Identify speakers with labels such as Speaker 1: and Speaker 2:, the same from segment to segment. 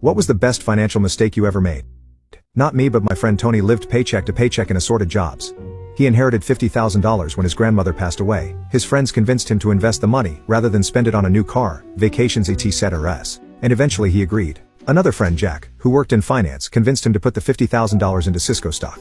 Speaker 1: What was the best financial mistake you ever made? Not me, but my friend Tony lived paycheck to paycheck in assorted jobs. He inherited $50,000 when his grandmother passed away. His friends convinced him to invest the money rather than spend it on a new car, vacations etc. And eventually he agreed. Another friend, Jack, who worked in finance, convinced him to put the $50,000 into Cisco stock.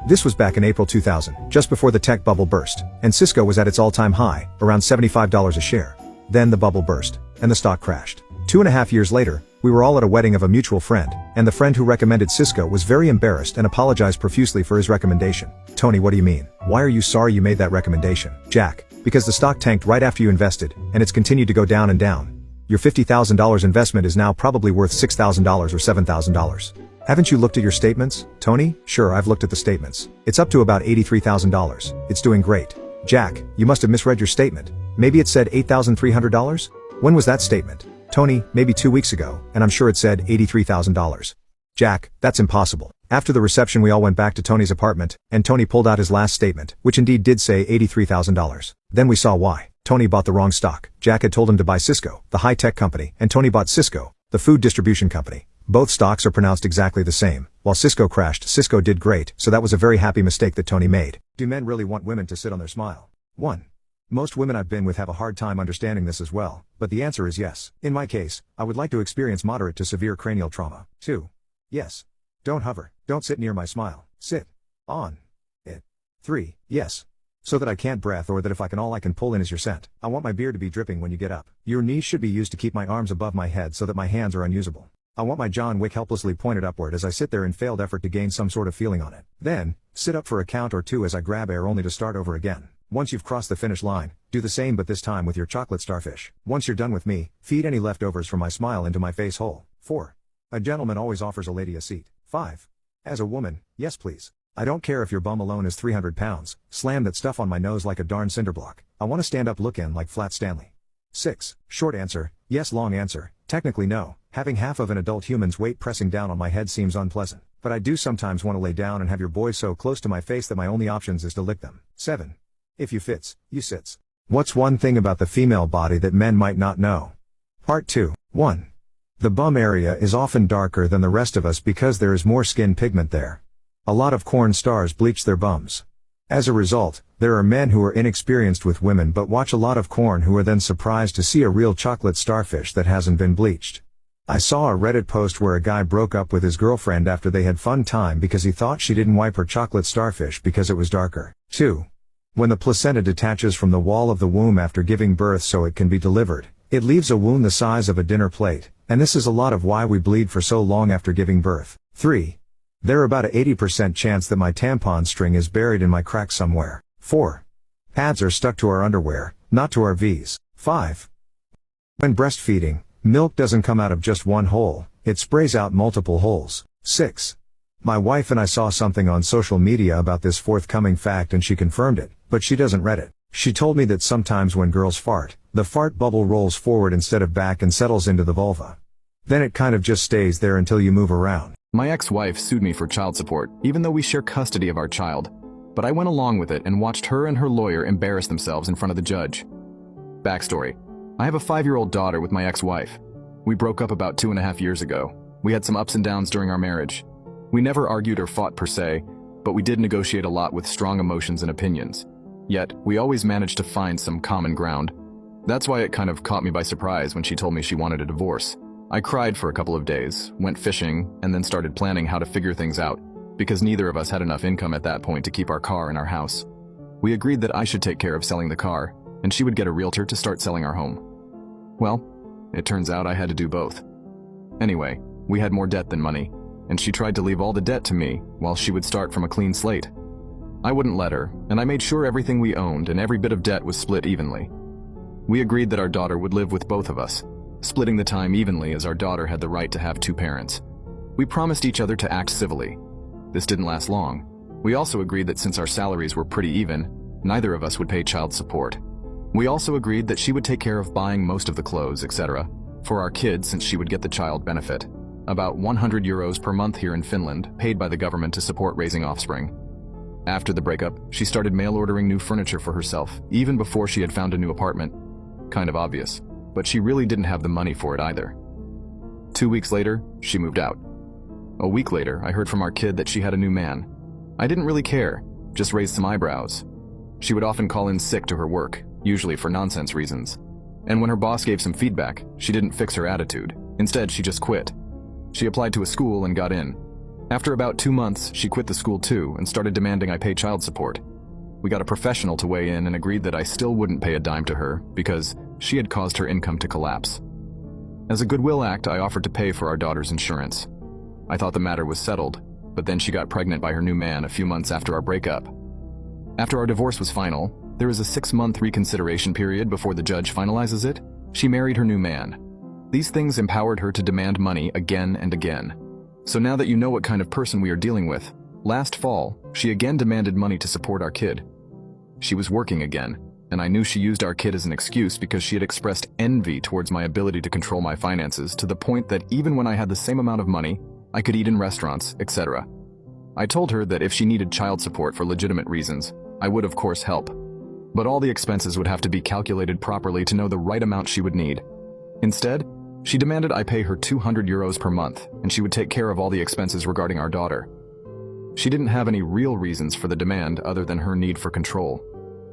Speaker 1: This was back in April 2000, just before the tech bubble burst, and Cisco was at its all-time high, around $75 a share. Then the bubble burst, and the stock crashed. 2.5 years later, we were all at a wedding of a mutual friend, and the friend who recommended Cisco was very embarrassed and apologized profusely for his recommendation. Tony, what do you mean? Why are you sorry you made that recommendation? Jack, because the stock tanked right after you invested, and it's continued to go down and down. Your $50,000 investment is now probably worth $6,000 or $7,000. Haven't you looked at your statements? Tony, sure, I've looked at the statements. It's up to about $83,000. It's doing great. Jack, you must have misread your statement. Maybe it said $8,300? When was that statement? Tony, maybe 2 weeks ago, and I'm sure it said $83,000. Jack, that's impossible. After the reception we all went back to Tony's apartment, and Tony pulled out his last statement, which indeed did say $83,000. Then we saw why. Tony bought the wrong stock. Jack had told him to buy Cisco, the high-tech company, and Tony bought Cisco, the food distribution company. Both stocks are pronounced exactly the same. While Cisco crashed, Cisco did great, so that was a very happy mistake that Tony made. Do men really want women to sit on their smile? 1. Most women I've been with have a hard time understanding this as well, but the answer is yes. In my case, I would like to experience moderate to severe cranial trauma. 2. Yes. Don't hover. Don't sit near my smile. Sit on it. 3. Yes. So that I can't breath, or that if I can, all I can pull in is your scent. I want my beard to be dripping when you get up. Your knees should be used to keep my arms above my head so that my hands are unusable. I want my John Wick helplessly pointed upward as I sit there in failed effort to gain some sort of feeling on it. Then, sit up for a count or two as I grab air only to start over again. Once you've crossed the finish line, do the same but this time with your chocolate starfish. Once you're done with me, feed any leftovers from my smile into my face hole. 4. A gentleman always offers a lady a seat. 5. As a woman, yes please. I don't care if your bum alone is 300 pounds, slam that stuff on my nose like a darn cinder block. I want to stand up looking like Flat Stanley. 6. Short answer, yes. Long answer, technically no. Having half of an adult human's weight pressing down on my head seems unpleasant, but I do sometimes want to lay down and have your boys so close to my face that my only options is to lick them. 7. If you fits, you sits. What's one thing about the female body that men might not know? Part 2. 1. The bum area is often darker than the rest of us because there is more skin pigment there. A lot of porn stars bleach their bums. As a result, there are men who are inexperienced with women but watch a lot of porn who are then surprised to see a real chocolate starfish that hasn't been bleached. I saw a Reddit post where a guy broke up with his girlfriend after they had fun time because he thought she didn't wipe her chocolate starfish because it was darker. 2. When the placenta detaches from the wall of the womb after giving birth so it can be delivered, it leaves a wound the size of a dinner plate, and this is a lot of why we bleed for so long after giving birth. 3. There are about a 80% chance that my tampon string is buried in my crack somewhere. 4. Pads are stuck to our underwear, not to our V's. 5. When breastfeeding, milk doesn't come out of just one hole, it sprays out multiple holes. 6. My wife and I saw something on social media about this forthcoming fact and she confirmed it, but she doesn't read it. She told me that sometimes when girls fart, the fart bubble rolls forward instead of back and settles into the vulva. Then it kind of just stays there until you move around.
Speaker 2: My ex-wife sued me for child support, even though we share custody of our child. But I went along with it and watched her and her lawyer embarrass themselves in front of the judge. Backstory. I have a 5-year-old daughter with my ex-wife. We broke up about 2.5 years ago. We had some ups and downs during our marriage. We never argued or fought per se, but we did negotiate a lot with strong emotions and opinions. Yet, we always managed to find some common ground. That's why it kind of caught me by surprise when she told me she wanted a divorce. I cried for a couple of days, went fishing, and then started planning how to figure things out, because neither of us had enough income at that point to keep our car and our house. We agreed that I should take care of selling the car, and she would get a realtor to start selling our home. Well, it turns out I had to do both. Anyway, we had more debt than money, and she tried to leave all the debt to me while she would start from a clean slate. I wouldn't let her, and I made sure everything we owned and every bit of debt was split evenly. We agreed that our daughter would live with both of us, splitting the time evenly as our daughter had the right to have 2 parents. We promised each other to act civilly. This didn't last long. We also agreed that since our salaries were pretty even, neither of us would pay child support. We also agreed that she would take care of buying most of the clothes, etc., for our kids since she would get the child benefit, about €100 per month here in Finland, paid by the government to support raising offspring. After the breakup, she started mail ordering new furniture for herself, even before she had found a new apartment. Kind of obvious, but she really didn't have the money for it either. 2 weeks later, she moved out. A week later, I heard from our kid that she had a new man. I didn't really care, just raised some eyebrows. She would often call in sick to her work, usually for nonsense reasons. And when her boss gave some feedback, she didn't fix her attitude. Instead, she just quit. She applied to a school and got in. After about 2 months, she quit the school too and started demanding I pay child support. We got a professional to weigh in and agreed that I still wouldn't pay a dime to her because she had caused her income to collapse. As a goodwill act, I offered to pay for our daughter's insurance. I thought the matter was settled, but then she got pregnant by her new man a few months after our breakup. After our divorce was final, there is a 6-month reconsideration period before the judge finalizes it. She married her new man. These things empowered her to demand money again and again. So now that you know what kind of person we are dealing with, last fall, she again demanded money to support our kid. She was working again, and I knew she used our kid as an excuse because she had expressed envy towards my ability to control my finances to the point that even when I had the same amount of money, I could eat in restaurants, etc. I told her that if she needed child support for legitimate reasons, I would of course help. But all the expenses would have to be calculated properly to know the right amount she would need. Instead, she demanded I pay her 200 euros per month, and she would take care of all the expenses regarding our daughter. She didn't have any real reasons for the demand other than her need for control.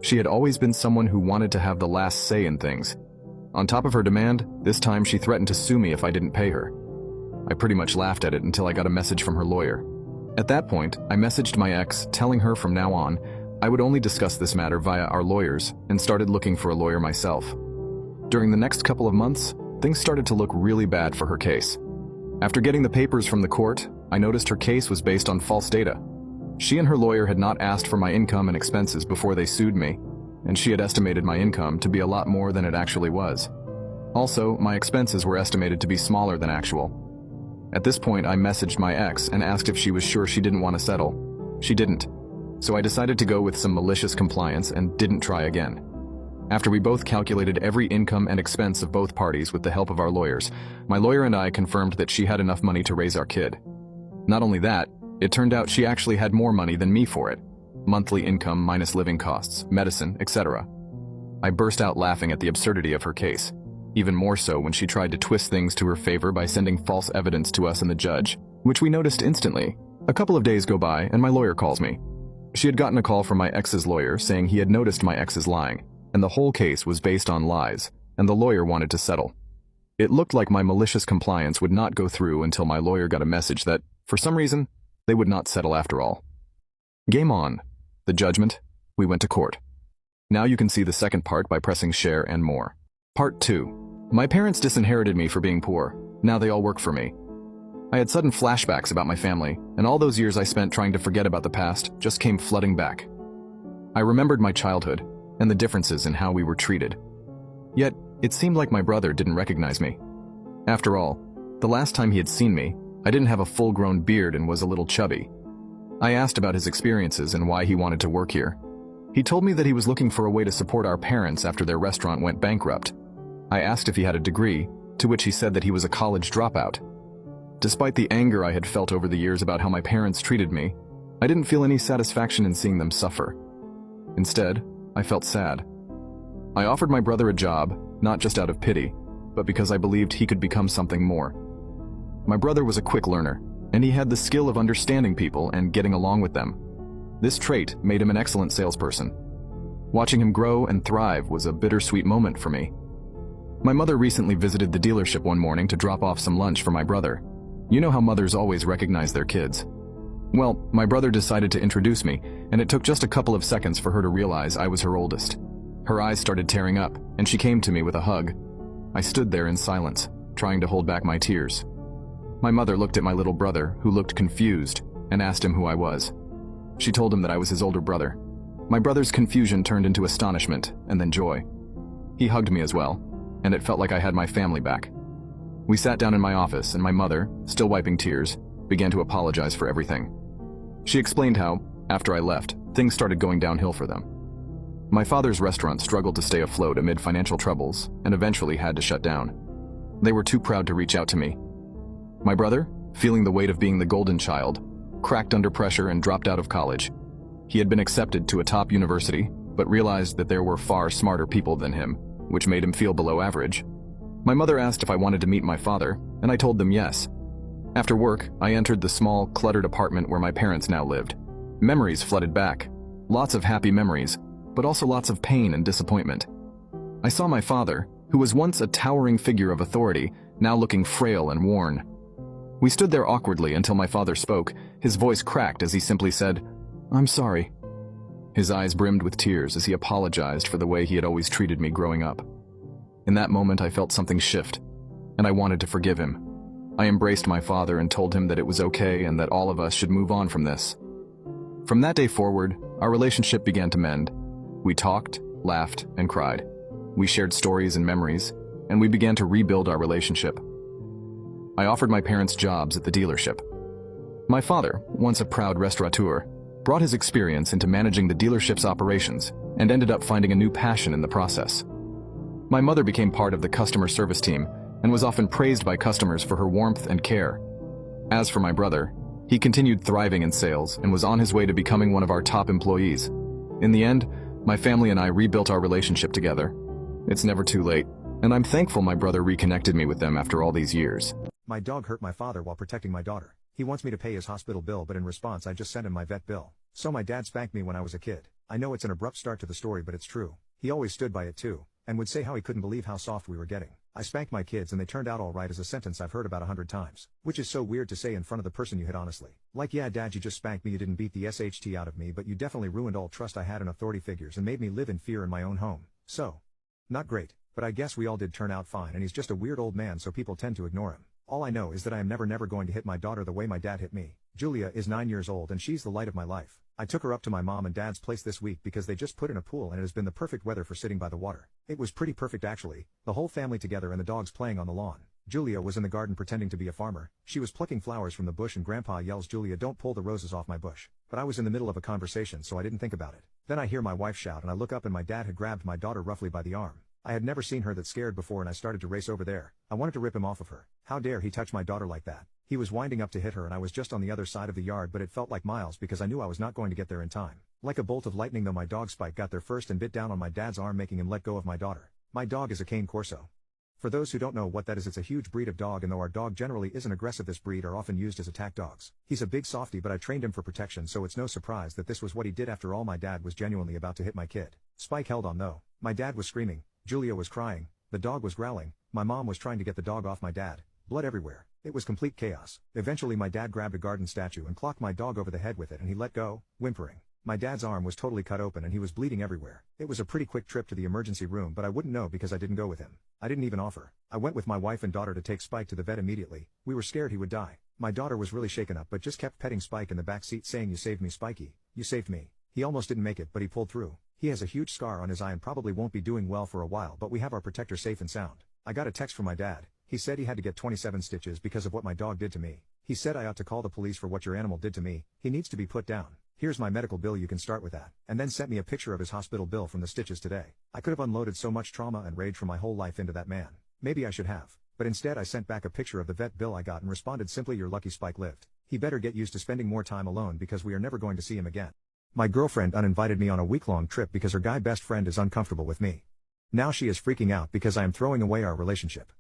Speaker 2: She had always been someone who wanted to have the last say in things. On top of her demand, this time she threatened to sue me if I didn't pay her. I pretty much laughed at it until I got a message from her lawyer. At that point, I messaged my ex, telling her from now on, I would only discuss this matter via our lawyers, and started looking for a lawyer myself. During the next couple of months, things started to look really bad for her case. After getting the papers from the court, I noticed her case was based on false data. She and her lawyer had not asked for my income and expenses before they sued me, and she had estimated my income to be a lot more than it actually was. Also, my expenses were estimated to be smaller than actual. At this point, I messaged my ex and asked if she was sure she didn't want to settle. She didn't. So I decided to go with some malicious compliance and didn't try again. After we both calculated every income and expense of both parties with the help of our lawyers, my lawyer and I confirmed that she had enough money to raise our kid. Not only that, it turned out she actually had more money than me for it. Monthly income minus living costs, medicine, etc. I burst out laughing at the absurdity of her case. Even more so when she tried to twist things to her favor by sending false evidence to us and the judge, which we noticed instantly. A couple of days go by and my lawyer calls me. She had gotten a call from my ex's lawyer saying he had noticed my ex's lying, and the whole case was based on lies, and the lawyer wanted to settle. It looked like my malicious compliance would not go through until my lawyer got a message that, for some reason, they would not settle after all. Game on. The judgment. We went to court. Now you can see the second part by pressing share and more. Part 2. My parents disinherited me for being poor. Now they all work for me. I had sudden flashbacks about my family, and all those years I spent trying to forget about the past just came flooding back. I remembered my childhood and the differences in how we were treated. Yet, it seemed like my brother didn't recognize me. After all, the last time he had seen me, I didn't have a full-grown beard and was a little chubby. I asked about his experiences and why he wanted to work here. He told me that he was looking for a way to support our parents after their restaurant went bankrupt. I asked if he had a degree, to which he said that he was a college dropout. Despite the anger I had felt over the years about how my parents treated me, I didn't feel any satisfaction in seeing them suffer. Instead, I felt sad. I offered my brother a job, not just out of pity, but because I believed he could become something more. My brother was a quick learner, and he had the skill of understanding people and getting along with them. This trait made him an excellent salesperson. Watching him grow and thrive was a bittersweet moment for me. My mother recently visited the dealership one morning to drop off some lunch for my brother. You know how mothers always recognize their kids. Well, my brother decided to introduce me, and it took just a couple of seconds for her to realize I was her oldest. Her eyes started tearing up, and she came to me with a hug. I stood there in silence, trying to hold back my tears. My mother looked at my little brother, who looked confused, and asked him who I was. She told him that I was his older brother. My brother's confusion turned into astonishment, and then joy. He hugged me as well, and it felt like I had my family back. We sat down in my office, and my mother, still wiping tears, began to apologize for everything. She explained how, after I left, things started going downhill for them. My father's restaurant struggled to stay afloat amid financial troubles, and eventually had to shut down. They were too proud to reach out to me. My brother, feeling the weight of being the golden child, cracked under pressure and dropped out of college. He had been accepted to a top university, but realized that there were far smarter people than him, which made him feel below average. My mother asked if I wanted to meet my father, and I told them yes. After work, I entered the small, cluttered apartment where my parents now lived. Memories flooded back. Lots of happy memories, but also lots of pain and disappointment. I saw my father, who was once a towering figure of authority, now looking frail and worn. We stood there awkwardly until my father spoke. His voice cracked as he simply said, "I'm sorry." His eyes brimmed with tears as he apologized for the way he had always treated me growing up. In that moment, I felt something shift, and I wanted to forgive him. I embraced my father and told him that it was okay and that all of us should move on from this. From that day forward, our relationship began to mend. We talked, laughed, and cried. We shared stories and memories, and we began to rebuild our relationship. I offered my parents jobs at the dealership. My father, once a proud restaurateur, brought his experience into managing the dealership's operations and ended up finding a new passion in the process. My mother became part of the customer service team and was often praised by customers for her warmth and care. As for my brother, he continued thriving in sales and was on his way to becoming one of our top employees. In the end, my family and I rebuilt our relationship together. It's never too late, and I'm thankful my brother reconnected me with them after all these years.
Speaker 1: My dog hurt my father while protecting my daughter. He wants me to pay his hospital bill, but in response I just sent him my vet bill. So my dad spanked me when I was a kid. I know it's an abrupt start to the story, but it's true. He always stood by it too, and would say how he couldn't believe how soft we were getting. I spanked my kids and they turned out alright is a sentence I've heard about 100 times. Which is so weird to say in front of the person you hit honestly. Like, yeah dad, you just spanked me, you didn't beat the SHT out of me, but you definitely ruined all trust I had in authority figures and made me live in fear in my own home. So, not great, but I guess we all did turn out fine, and he's just a weird old man, so people tend to ignore him. All I know is that I am never going to hit my daughter the way my dad hit me. Julia is 9 years old and she's the light of my life. I took her up to my mom and dad's place this week because they just put in a pool and it has been the perfect weather for sitting by the water. It was pretty perfect actually, the whole family together and the dogs playing on the lawn. Julia was in the garden pretending to be a farmer. She was plucking flowers from the bush and Grandpa yells, "Julia, don't pull the roses off my bush." But I was in the middle of a conversation, so I didn't think about it. Then I hear my wife shout and I look up and my dad had grabbed my daughter roughly by the arm. I had never seen her that scared before and I started to race over there. I wanted to rip him off of her. How dare he touch my daughter like that? He was winding up to hit her and I was just on the other side of the yard, but it felt like miles because I knew I was not going to get there in time. Like a bolt of lightning though, my dog Spike got there first and bit down on my dad's arm, making him let go of my daughter. My dog is a Cane Corso. For those who don't know what that is, it's a huge breed of dog, and though our dog generally isn't aggressive, this breed are often used as attack dogs. He's a big softie, but I trained him for protection, so it's no surprise that this was what he did. After all, my dad was genuinely about to hit my kid. Spike held on though. My dad was screaming, Julia was crying, the dog was growling, my mom was trying to get the dog off my dad. Blood everywhere. It was complete chaos. Eventually my dad grabbed a garden statue and clocked my dog over the head with it and he let go, whimpering. My dad's arm was totally cut open and he was bleeding everywhere. It was a pretty quick trip to the emergency room, but I wouldn't know because I didn't go with him. I didn't even offer. I went with my wife and daughter to take Spike to the vet immediately. We were scared he would die. My daughter was really shaken up but just kept petting Spike in the back seat saying, "You saved me, Spiky. You saved me." He almost didn't make it, but he pulled through. He has a huge scar on his eye and probably won't be doing well for a while, but we have our protector safe and sound. I got a text from my dad. He said he had to get 27 stitches because of what my dog did to me. He said I ought to call the police for what your animal did to me. He needs to be put down. Here's my medical bill, you can start with that. And then sent me a picture of his hospital bill from the stitches today. I could have unloaded so much trauma and rage from my whole life into that man. Maybe I should have. But instead I sent back a picture of the vet bill I got and responded simply, "You're lucky Spike lived. He better get used to spending more time alone because we are never going to see him again." My girlfriend uninvited me on a week-long trip because her guy best friend is uncomfortable with me. Now she is freaking out because I am throwing away our relationship.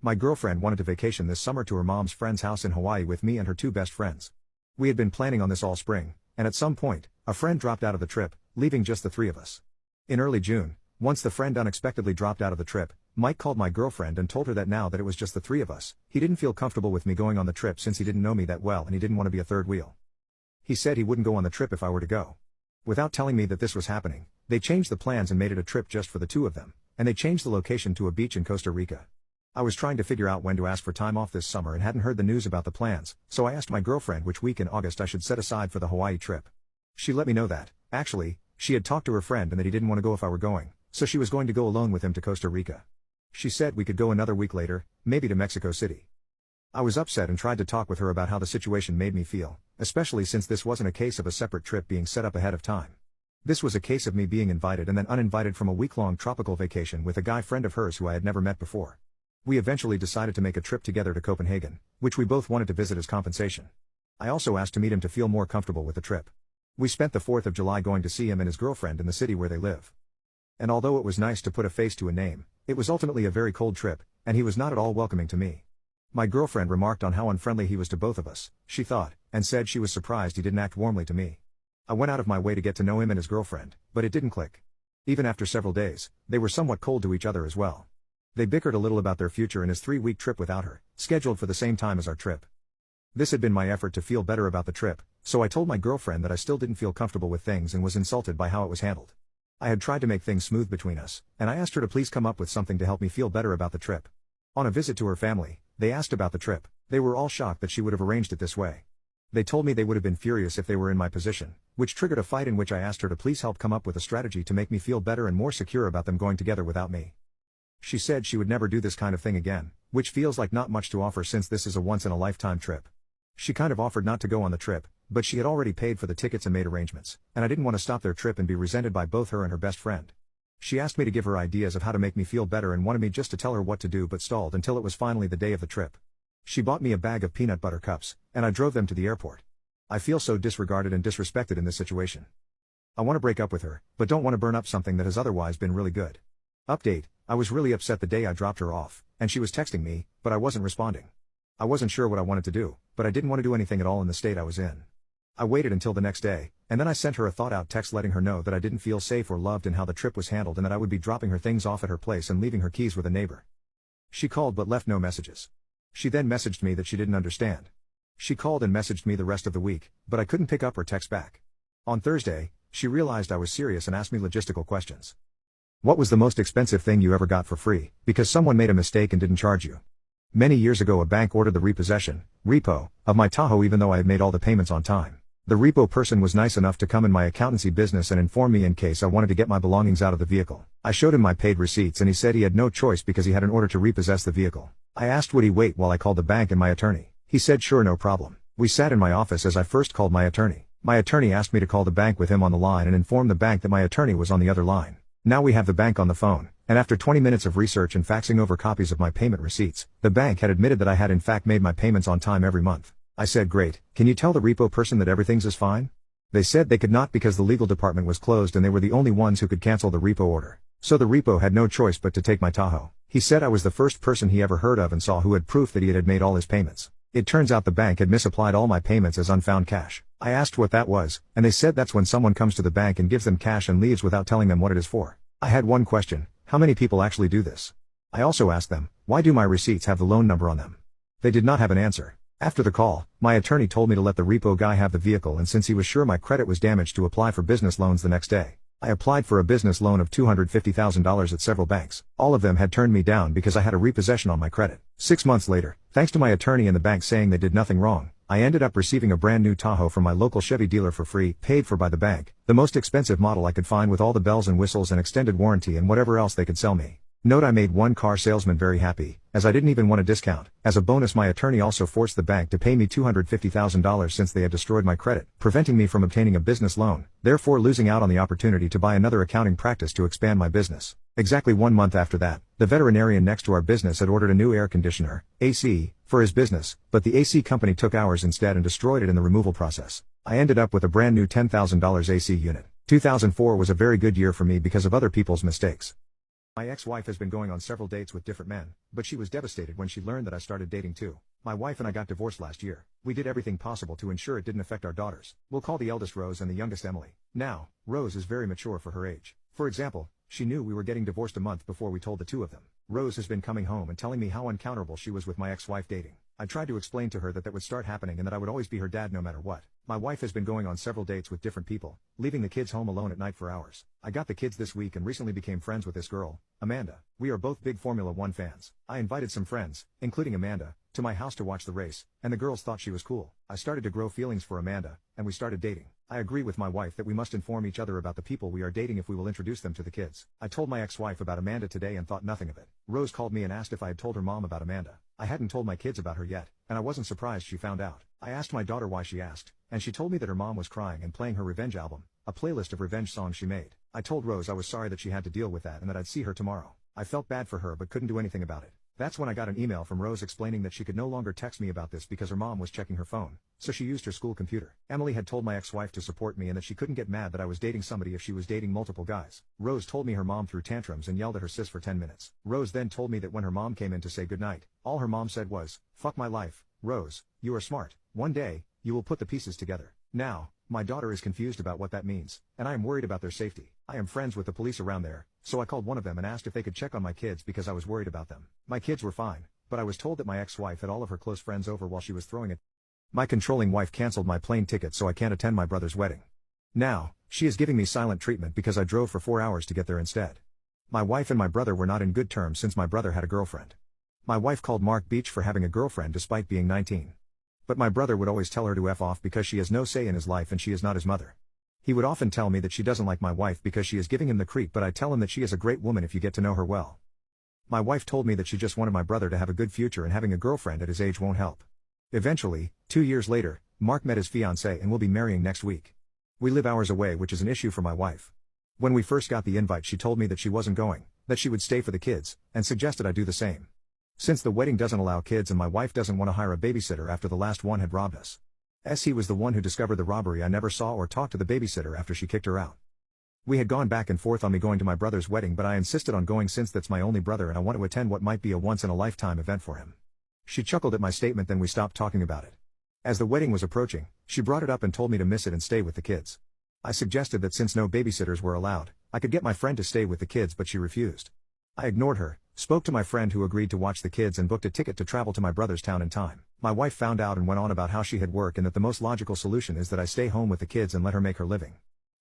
Speaker 1: My girlfriend wanted to vacation this summer to her mom's friend's house in Hawaii with me and her two best friends. We had been planning on this all spring, and at some point, a friend dropped out of the trip, leaving just the three of us. In early June, once the friend unexpectedly dropped out of the trip, Mike called my girlfriend and told her that now that it was just the three of us, he didn't feel comfortable with me going on the trip since he didn't know me that well and he didn't want to be a third wheel. He said he wouldn't go on the trip if I were to go. Without telling me that this was happening, they changed the plans and made it a trip just for the two of them, and they changed the location to a beach in Costa Rica. I was trying to figure out when to ask for time off this summer and hadn't heard the news about the plans, so I asked my girlfriend which week in August I should set aside for the Hawaii trip. She let me know that, actually, she had talked to her friend and that he didn't want to go if I were going, so she was going to go alone with him to Costa Rica. She said we could go another week later, maybe to Mexico City. I was upset and tried to talk with her about how the situation made me feel, especially since this wasn't a case of a separate trip being set up ahead of time. This was a case of me being invited and then uninvited from a week-long tropical vacation with a guy friend of hers who I had never met before. We eventually decided to make a trip together to Copenhagen, which we both wanted to visit as compensation. I also asked to meet him to feel more comfortable with the trip. We spent the 4th of July going to see him and his girlfriend in the city where they live. And although it was nice to put a face to a name, it was ultimately a very cold trip, and he was not at all welcoming to me. My girlfriend remarked on how unfriendly he was to both of us, she thought, and said she was surprised he didn't act warmly to me. I went out of my way to get to know him and his girlfriend, but it didn't click. Even after several days, they were somewhat cold to each other as well. They bickered a little about their future and his 3-week trip without her, scheduled for the same time as our trip. This had been my effort to feel better about the trip, so I told my girlfriend that I still didn't feel comfortable with things and was insulted by how it was handled. I had tried to make things smooth between us, and I asked her to please come up with something to help me feel better about the trip. On a visit to her family, they asked about the trip. They were all shocked that she would have arranged it this way. They told me they would have been furious if they were in my position, which triggered a fight in which I asked her to please help come up with a strategy to make me feel better and more secure about them going together without me. She said she would never do this kind of thing again, which feels like not much to offer since this is a once-in-a-lifetime trip. She kind of offered not to go on the trip, but she had already paid for the tickets and made arrangements, and I didn't want to stop their trip and be resented by both her and her best friend. She asked me to give her ideas of how to make me feel better and wanted me just to tell her what to do but stalled until it was finally the day of the trip. She bought me a bag of peanut butter cups, and I drove them to the airport. I feel so disregarded and disrespected in this situation. I want to break up with her, but don't want to burn up something that has otherwise been really good. Update: I was really upset the day I dropped her off, and she was texting me, but I wasn't responding. I wasn't sure what I wanted to do, but I didn't want to do anything at all in the state I was in. I waited until the next day, and then I sent her a thought-out text letting her know that I didn't feel safe or loved in how the trip was handled and that I would be dropping her things off at her place and leaving her keys with a neighbor. She called but left no messages. She then messaged me that she didn't understand. She called and messaged me the rest of the week, but I couldn't pick up or text back. On Thursday, she realized I was serious and asked me logistical questions. What was the most expensive thing you ever got for free, because someone made a mistake and didn't charge you? Many years ago a bank ordered the repossession, repo, of my Tahoe even though I had made all the payments on time. The repo person was nice enough to come in my accountancy business and inform me in case I wanted to get my belongings out of the vehicle. I showed him my paid receipts and he said he had no choice because he had an order to repossess the vehicle. I asked would he wait while I called the bank and my attorney. He said sure, no problem. We sat in my office as I first called my attorney. My attorney asked me to call the bank with him on the line and inform the bank that my attorney was on the other line. Now we have the bank on the phone, and after 20 minutes of research and faxing over copies of my payment receipts, the bank had admitted that I had in fact made my payments on time every month. I said great, can you tell the repo person that everything's is fine? They said they could not because the legal department was closed and they were the only ones who could cancel the repo order. So the repo had no choice but to take my Tahoe. He said I was the first person he ever heard of and saw who had proof that he had made all his payments. It turns out the bank had misapplied all my payments as unfound cash. I asked what that was, and they said that's when someone comes to the bank and gives them cash and leaves without telling them what it is for. I had one question: how many people actually do this? I also asked them, why do my receipts have the loan number on them? They did not have an answer. After the call, my attorney told me to let the repo guy have the vehicle and since he was sure my credit was damaged to apply for business loans the next day. I applied for a business loan of $250,000 at several banks. All of them had turned me down because I had a repossession on my credit. 6 months later, thanks to my attorney and the bank saying they did nothing wrong, I ended up receiving a brand new Tahoe from my local Chevy dealer for free, paid for by the bank, the most expensive model I could find with all the bells and whistles and extended warranty and whatever else they could sell me. Note: I made one car salesman very happy, as I didn't even want a discount. As a bonus, my attorney also forced the bank to pay me $250,000 since they had destroyed my credit, preventing me from obtaining a business loan, therefore losing out on the opportunity to buy another accounting practice to expand my business. Exactly 1 month after that, the veterinarian next to our business had ordered a new air conditioner, AC, for his business, but the AC company took ours instead and destroyed it in the removal process. I ended up with a brand new $10,000 AC unit. 2004 was a very good year for me because of other people's mistakes. My ex-wife has been going on several dates with different men, but she was devastated when she learned that I started dating too. My wife and I got divorced last year. We did everything possible to ensure it didn't affect our daughters. We'll call the eldest Rose and the youngest Emily. Now, Rose is very mature for her age. For example, she knew we were getting divorced a month before we told the two of them. Rose has been coming home and telling me how uncounterable she was with my ex-wife dating. I tried to explain to her that that would start happening and that I would always be her dad no matter what. My wife has been going on several dates with different people, leaving the kids home alone at night for hours. I got the kids this week and recently became friends with this girl, Amanda. We are both big Formula One fans. I invited some friends, including Amanda, to my house to watch the race, and the girls thought she was cool. I started to grow feelings for Amanda, and we started dating. I agree with my wife that we must inform each other about the people we are dating if we will introduce them to the kids. I told my ex-wife about Amanda today and thought nothing of it. Rose called me and asked if I had told her mom about Amanda. I hadn't told my kids about her yet, and I wasn't surprised she found out. I asked my daughter why she asked, and she told me that her mom was crying and playing her revenge album, a playlist of revenge songs she made. I told Rose I was sorry that she had to deal with that and that I'd see her tomorrow. I felt bad for her but couldn't do anything about it. That's when I got an email from Rose explaining that she could no longer text me about this because her mom was checking her phone, so she used her school computer. Emily had told my ex-wife to support me and that she couldn't get mad that I was dating somebody if she was dating multiple guys. Rose told me her mom threw tantrums and yelled at her sis for 10 minutes. Rose then told me that when her mom came in to say goodnight, all her mom said was, "Fuck my life, Rose, you are smart. One day, you will put the pieces together." Now, my daughter is confused about what that means, and I am worried about their safety. I am friends with the police around there, so I called one of them and asked if they could check on my kids because I was worried about them. My kids were fine, but I was told that my ex-wife had all of her close friends over while she was throwing it. My controlling wife canceled my plane ticket so I can't attend my brother's wedding. Now, she is giving me silent treatment because I drove for 4 hours to get there instead. My wife and my brother were not in good terms since my brother had a girlfriend. My wife called Mark Beach for having a girlfriend despite being 19. But my brother would always tell her to F off because she has no say in his life and she is not his mother. He would often tell me that she doesn't like my wife because she is giving him the creep, but I tell him that she is a great woman if you get to know her well. My wife told me that she just wanted my brother to have a good future and having a girlfriend at his age won't help. Eventually, 2 years later, Mark met his fiancée and will be marrying next week. We live hours away, which is an issue for my wife. When we first got the invite, she told me that she wasn't going, that she would stay for the kids, and suggested I do the same. Since the wedding doesn't allow kids and my wife doesn't want to hire a babysitter after the last one had robbed us. He was the one who discovered the robbery. I never saw or talked to the babysitter after she kicked her out. We had gone back and forth on me going to my brother's wedding, but I insisted on going since that's my only brother and I want to attend what might be a once-in-a-lifetime event for him. She chuckled at my statement, then we stopped talking about it. As the wedding was approaching, she brought it up and told me to miss it and stay with the kids. I suggested that since no babysitters were allowed, I could get my friend to stay with the kids, but she refused. I ignored her, spoke to my friend who agreed to watch the kids and booked a ticket to travel to my brother's town in time. My wife found out and went on about how she had work and that the most logical solution is that I stay home with the kids and let her make her living.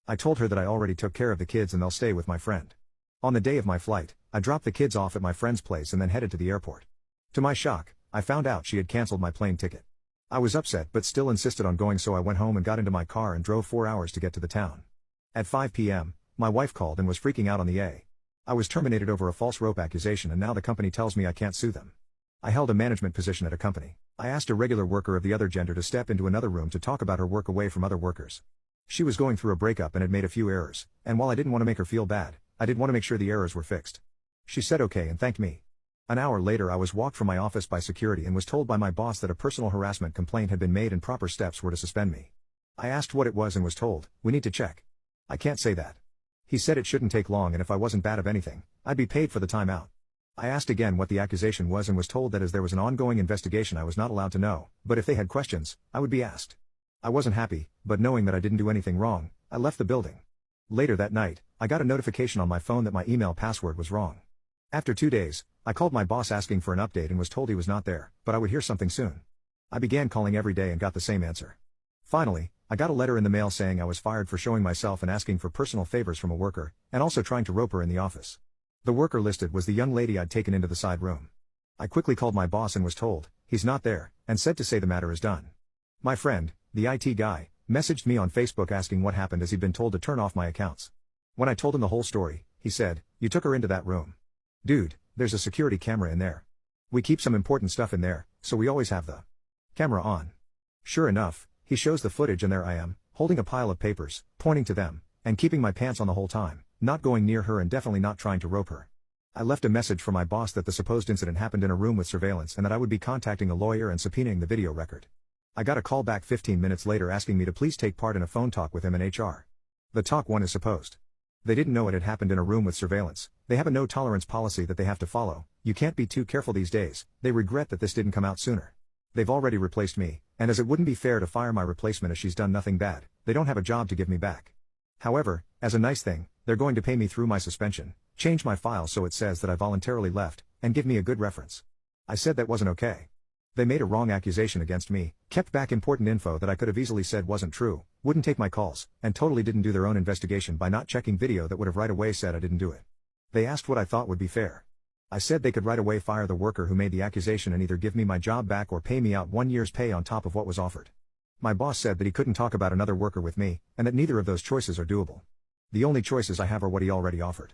Speaker 1: I told her that I already took care of the kids and they'll stay with my friend. On the day of my flight, I dropped the kids off at my friend's place and then headed to the airport. To my shock, I found out she had canceled my plane ticket. I was upset but still insisted on going, so I went home and got into my car and drove 4 hours to get to the town. At 5 p.m., my wife called and was freaking out on the A. I was terminated over a false rope accusation and now the company tells me I can't sue them. I held a management position at a company. I asked a regular worker of the other gender to step into another room to talk about her work away from other workers. She was going through a breakup and had made a few errors, and while I didn't want to make her feel bad, I did want to make sure the errors were fixed. She said okay and thanked me. An hour later I was walked from my office by security and was told by my boss that a personal harassment complaint had been made and proper steps were to suspend me. I asked what it was and was told, "We need to check." I can't say that. He said it shouldn't take long and if I wasn't bad of anything, I'd be paid for the time out. I asked again what the accusation was and was told that as there was an ongoing investigation I was not allowed to know, but if they had questions, I would be asked. I wasn't happy, but knowing that I didn't do anything wrong, I left the building. Later that night, I got a notification on my phone that my email password was wrong. After 2 days, I called my boss asking for an update and was told he was not there, but I would hear something soon. I began calling every day and got the same answer. Finally, I got a letter in the mail saying I was fired for showing myself and asking for personal favors from a worker, and also trying to rope her in the office. The worker listed was the young lady I'd taken into the side room. I quickly called my boss and was told, he's not there, and said to say the matter is done. My friend, the IT guy, messaged me on Facebook asking what happened as he'd been told to turn off my accounts. When I told him the whole story, he said, "You took her into that room. Dude, there's a security camera in there. We keep some important stuff in there, so we always have the camera on." Sure enough, he shows the footage and there I am, holding a pile of papers, pointing to them, and keeping my pants on the whole time, not going near her and definitely not trying to rope her. I left a message for my boss that the supposed incident happened in a room with surveillance and that I would be contacting a lawyer and subpoenaing the video record. I got a call back 15 minutes later asking me to please take part in a phone talk with him and HR. The talk one is supposed. They didn't know it had happened in a room with surveillance. They have a no tolerance policy that they have to follow. You can't be too careful these days. They regret that this didn't come out sooner. They've already replaced me, and as it wouldn't be fair to fire my replacement as she's done nothing bad, they don't have a job to give me back. However, as a nice thing, they're going to pay me through my suspension, change my file so it says that I voluntarily left, and give me a good reference. I said that wasn't okay. They made a wrong accusation against me, kept back important info that I could have easily said wasn't true, wouldn't take my calls, and totally didn't do their own investigation by not checking video that would have right away said I didn't do it. They asked what I thought would be fair. I said they could right away fire the worker who made the accusation and either give me my job back or pay me out 1 year's pay on top of what was offered. My boss said that he couldn't talk about another worker with me, and that neither of those choices are doable. The only choices I have are what he already offered.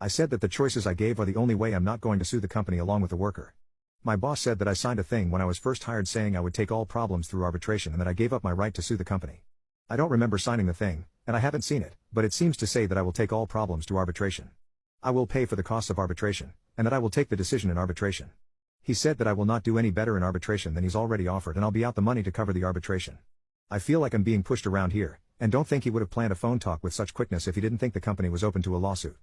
Speaker 1: I said that the choices I gave are the only way I'm not going to sue the company along with the worker. My boss said that I signed a thing when I was first hired saying I would take all problems through arbitration and that I gave up my right to sue the company. I don't remember signing the thing, and I haven't seen it, but it seems to say that I will take all problems to arbitration. I will pay for the costs of arbitration, and that I will take the decision in arbitration. He said that I will not do any better in arbitration than he's already offered and I'll be out the money to cover the arbitration. I feel like I'm being pushed around here, and don't think he would have planned a phone talk with such quickness if he didn't think the company was open to a lawsuit.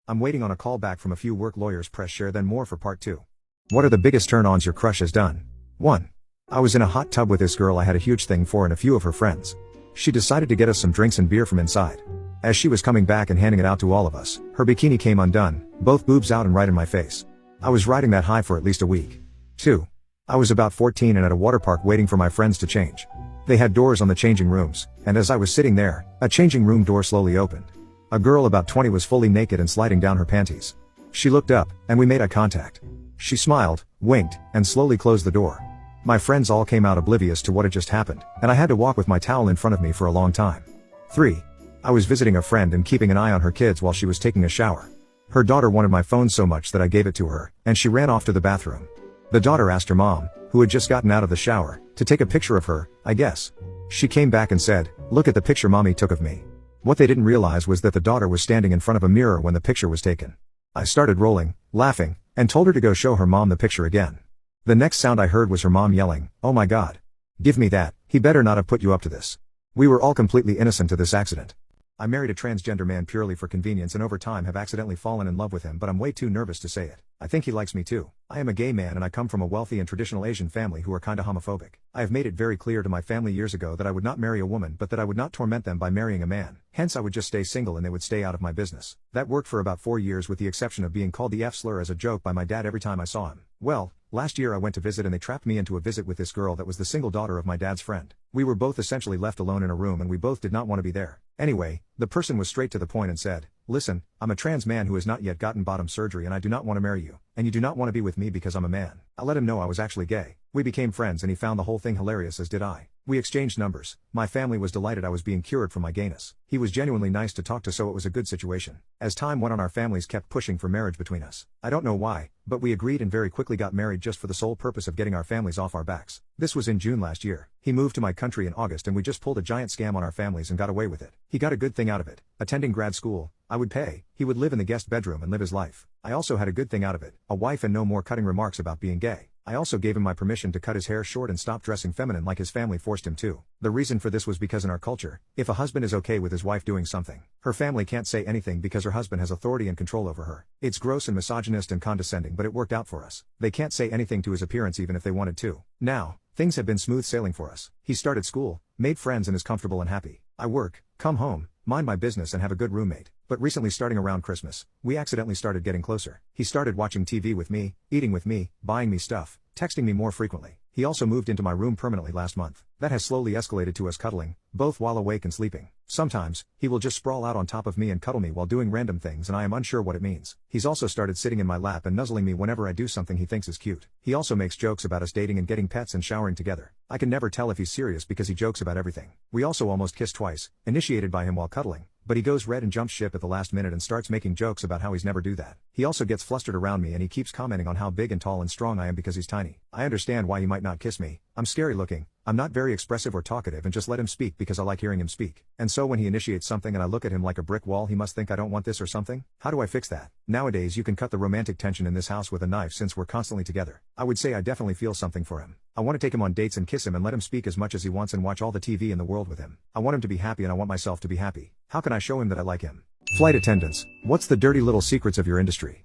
Speaker 1: I'm waiting on a call back from a few work lawyers. Press share then more for part 2. What are the biggest turn-ons your crush has done? 1. I was in a hot tub with this girl I had a huge thing for and a few of her friends. She decided to get us some drinks and beer from inside. As she was coming back and handing it out to all of us, her bikini came undone, both boobs out and right in my face. I was riding that high for at least a week. 2. I was about 14 and at a water park waiting for my friends to change. They had doors on the changing rooms, and as I was sitting there, a changing room door slowly opened. A girl about 20 was fully naked and sliding down her panties. She looked up, and we made eye contact. She smiled, winked, and slowly closed the door. My friends all came out oblivious to what had just happened, and I had to walk with my towel in front of me for a long time. 3. I was visiting a friend and keeping an eye on her kids while she was taking a shower. Her daughter wanted my phone so much that I gave it to her, and she ran off to the bathroom. The daughter asked her mom, who had just gotten out of the shower, to take a picture of her, I guess. She came back and said, "Look at the picture mommy took of me." What they didn't realize was that the daughter was standing in front of a mirror when the picture was taken. I started rolling, laughing, and told her to go show her mom the picture again. The next sound I heard was her mom yelling, "Oh my God. Give me that, he better not have put you up to this." We were all completely innocent to this accident. I married a transgender man purely for convenience and over time have accidentally fallen in love with him, but I'm way too nervous to say it. I think he likes me too. I am a gay man and I come from a wealthy and traditional Asian family who are kinda homophobic. I have made it very clear to my family years ago that I would not marry a woman but that I would not torment them by marrying a man. Hence I would just stay single and they would stay out of my business. That worked for about 4 years with the exception of being called the F-slur as a joke by my dad every time I saw him. Well, last year I went to visit and they trapped me into a visit with this girl that was the single daughter of my dad's friend. We were both essentially left alone in a room and we both did not want to be there. Anyway, the person was straight to the point and said, "Listen, I'm a trans man who has not yet gotten bottom surgery and I do not want to marry you, and you do not want to be with me because I'm a man." I let him know I was actually gay. We became friends and he found the whole thing hilarious, as did I. We exchanged numbers. My family was delighted I was being cured from my gayness. He was genuinely nice to talk to, so it was a good situation. As time went on, our families kept pushing for marriage between us. I don't know why, but we agreed and very quickly got married just for the sole purpose of getting our families off our backs. This was in June last year. He moved to my country in August and we just pulled a giant scam on our families and got away with it. He got a good thing out of it. Attending grad school, I would pay. He would live in the guest bedroom and live his life. I also had a good thing out of it, a wife and no more cutting remarks about being gay. I also gave him my permission to cut his hair short and stop dressing feminine like his family forced him to. The reason for this was because in our culture, if a husband is okay with his wife doing something, her family can't say anything because her husband has authority and control over her. It's gross and misogynist and condescending, but it worked out for us. They can't say anything to his appearance even if they wanted to. Now, things have been smooth sailing for us. He started school, made friends and is comfortable and happy. I work, come home, mind my business and have a good roommate. But recently, starting around Christmas, we accidentally started getting closer. He started watching TV with me, eating with me, buying me stuff, texting me more frequently. He also moved into my room permanently last month. That has slowly escalated to us cuddling, both while awake and sleeping. Sometimes, he will just sprawl out on top of me and cuddle me while doing random things and I am unsure what it means. He's also started sitting in my lap and nuzzling me whenever I do something he thinks is cute. He also makes jokes about us dating and getting pets and showering together. I can never tell if he's serious because he jokes about everything. We also almost kissed twice, initiated by him while cuddling. But he goes red and jumps ship at the last minute and starts making jokes about how he's never do that. He also gets flustered around me and he keeps commenting on how big and tall and strong I am because he's tiny. I understand why he might not kiss me. I'm scary looking. I'm not very expressive or talkative and just let him speak because I like hearing him speak. And so when he initiates something and I look at him like a brick wall, he must think I don't want this or something. How do I fix that? Nowadays you can cut the romantic tension in this house with a knife since we're constantly together. I would say I definitely feel something for him. I want to take him on dates and kiss him and let him speak as much as he wants and watch all the TV in the world with him. I want him to be happy and I want myself to be happy. How can I show him that I like him? Flight attendants, what's the dirty little secrets of your industry?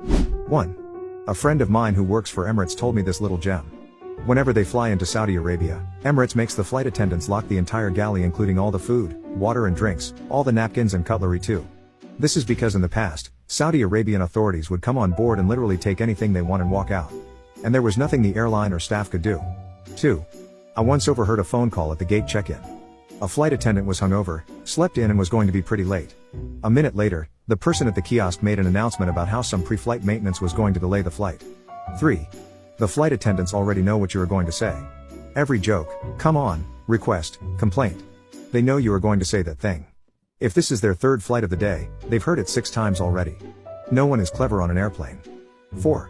Speaker 1: 1. A friend of mine who works for Emirates told me this little gem. Whenever they fly into Saudi Arabia, Emirates makes the flight attendants lock the entire galley including all the food, water and drinks, all the napkins and cutlery too. This is because in the past, Saudi Arabian authorities would come on board and literally take anything they want and walk out. And there was nothing the airline or staff could do. 2. I once overheard a phone call at the gate check-in. A flight attendant was hungover, slept in and was going to be pretty late. A minute later, the person at the kiosk made an announcement about how some pre-flight maintenance was going to delay the flight. 3. The flight attendants already know what you are going to say. Every joke, come on, request, complaint. They know you are going to say that thing. If this is their third flight of the day, they've heard it 6 times already. No one is clever on an airplane. 4.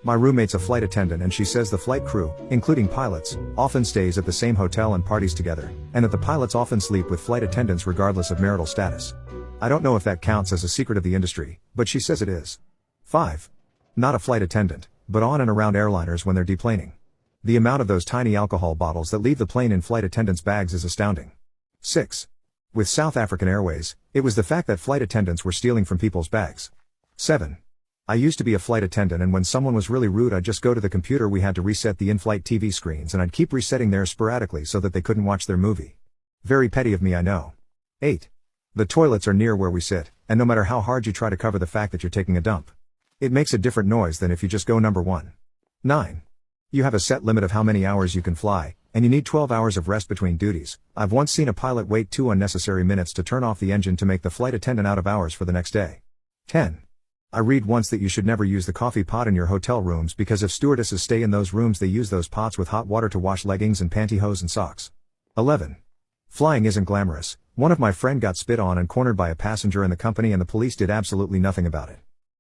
Speaker 1: My roommate's a flight attendant and she says the flight crew, including pilots, often stays at the same hotel and parties together, and that the pilots often sleep with flight attendants regardless of marital status. I don't know if that counts as a secret of the industry, but she says it is. 5. Not a flight attendant, but on and around airliners when they're deplaning. The amount of those tiny alcohol bottles that leave the plane in flight attendants' bags is astounding. 6. With South African Airways, it was the fact that flight attendants were stealing from people's bags. 7. I used to be a flight attendant, and when someone was really rude, I'd just go to the computer. We had to reset the in-flight TV screens, and I'd keep resetting theirs sporadically so that they couldn't watch their movie. Very petty of me, I know. 8. The toilets are near where we sit, and no matter how hard you try to cover the fact that you're taking a dump, it makes a different noise than if you just go number 1. 9. You have a set limit of how many hours you can fly, and you need 12 hours of rest between duties. I've once seen a pilot wait 2 unnecessary minutes to turn off the engine to make the flight attendant out of hours for the next day. 10. I read once that you should never use the coffee pot in your hotel rooms because if stewardesses stay in those rooms, they use those pots with hot water to wash leggings and pantyhose and socks. 11. Flying isn't glamorous. One of my friend got spit on and cornered by a passenger in the company, and the police did absolutely nothing about it.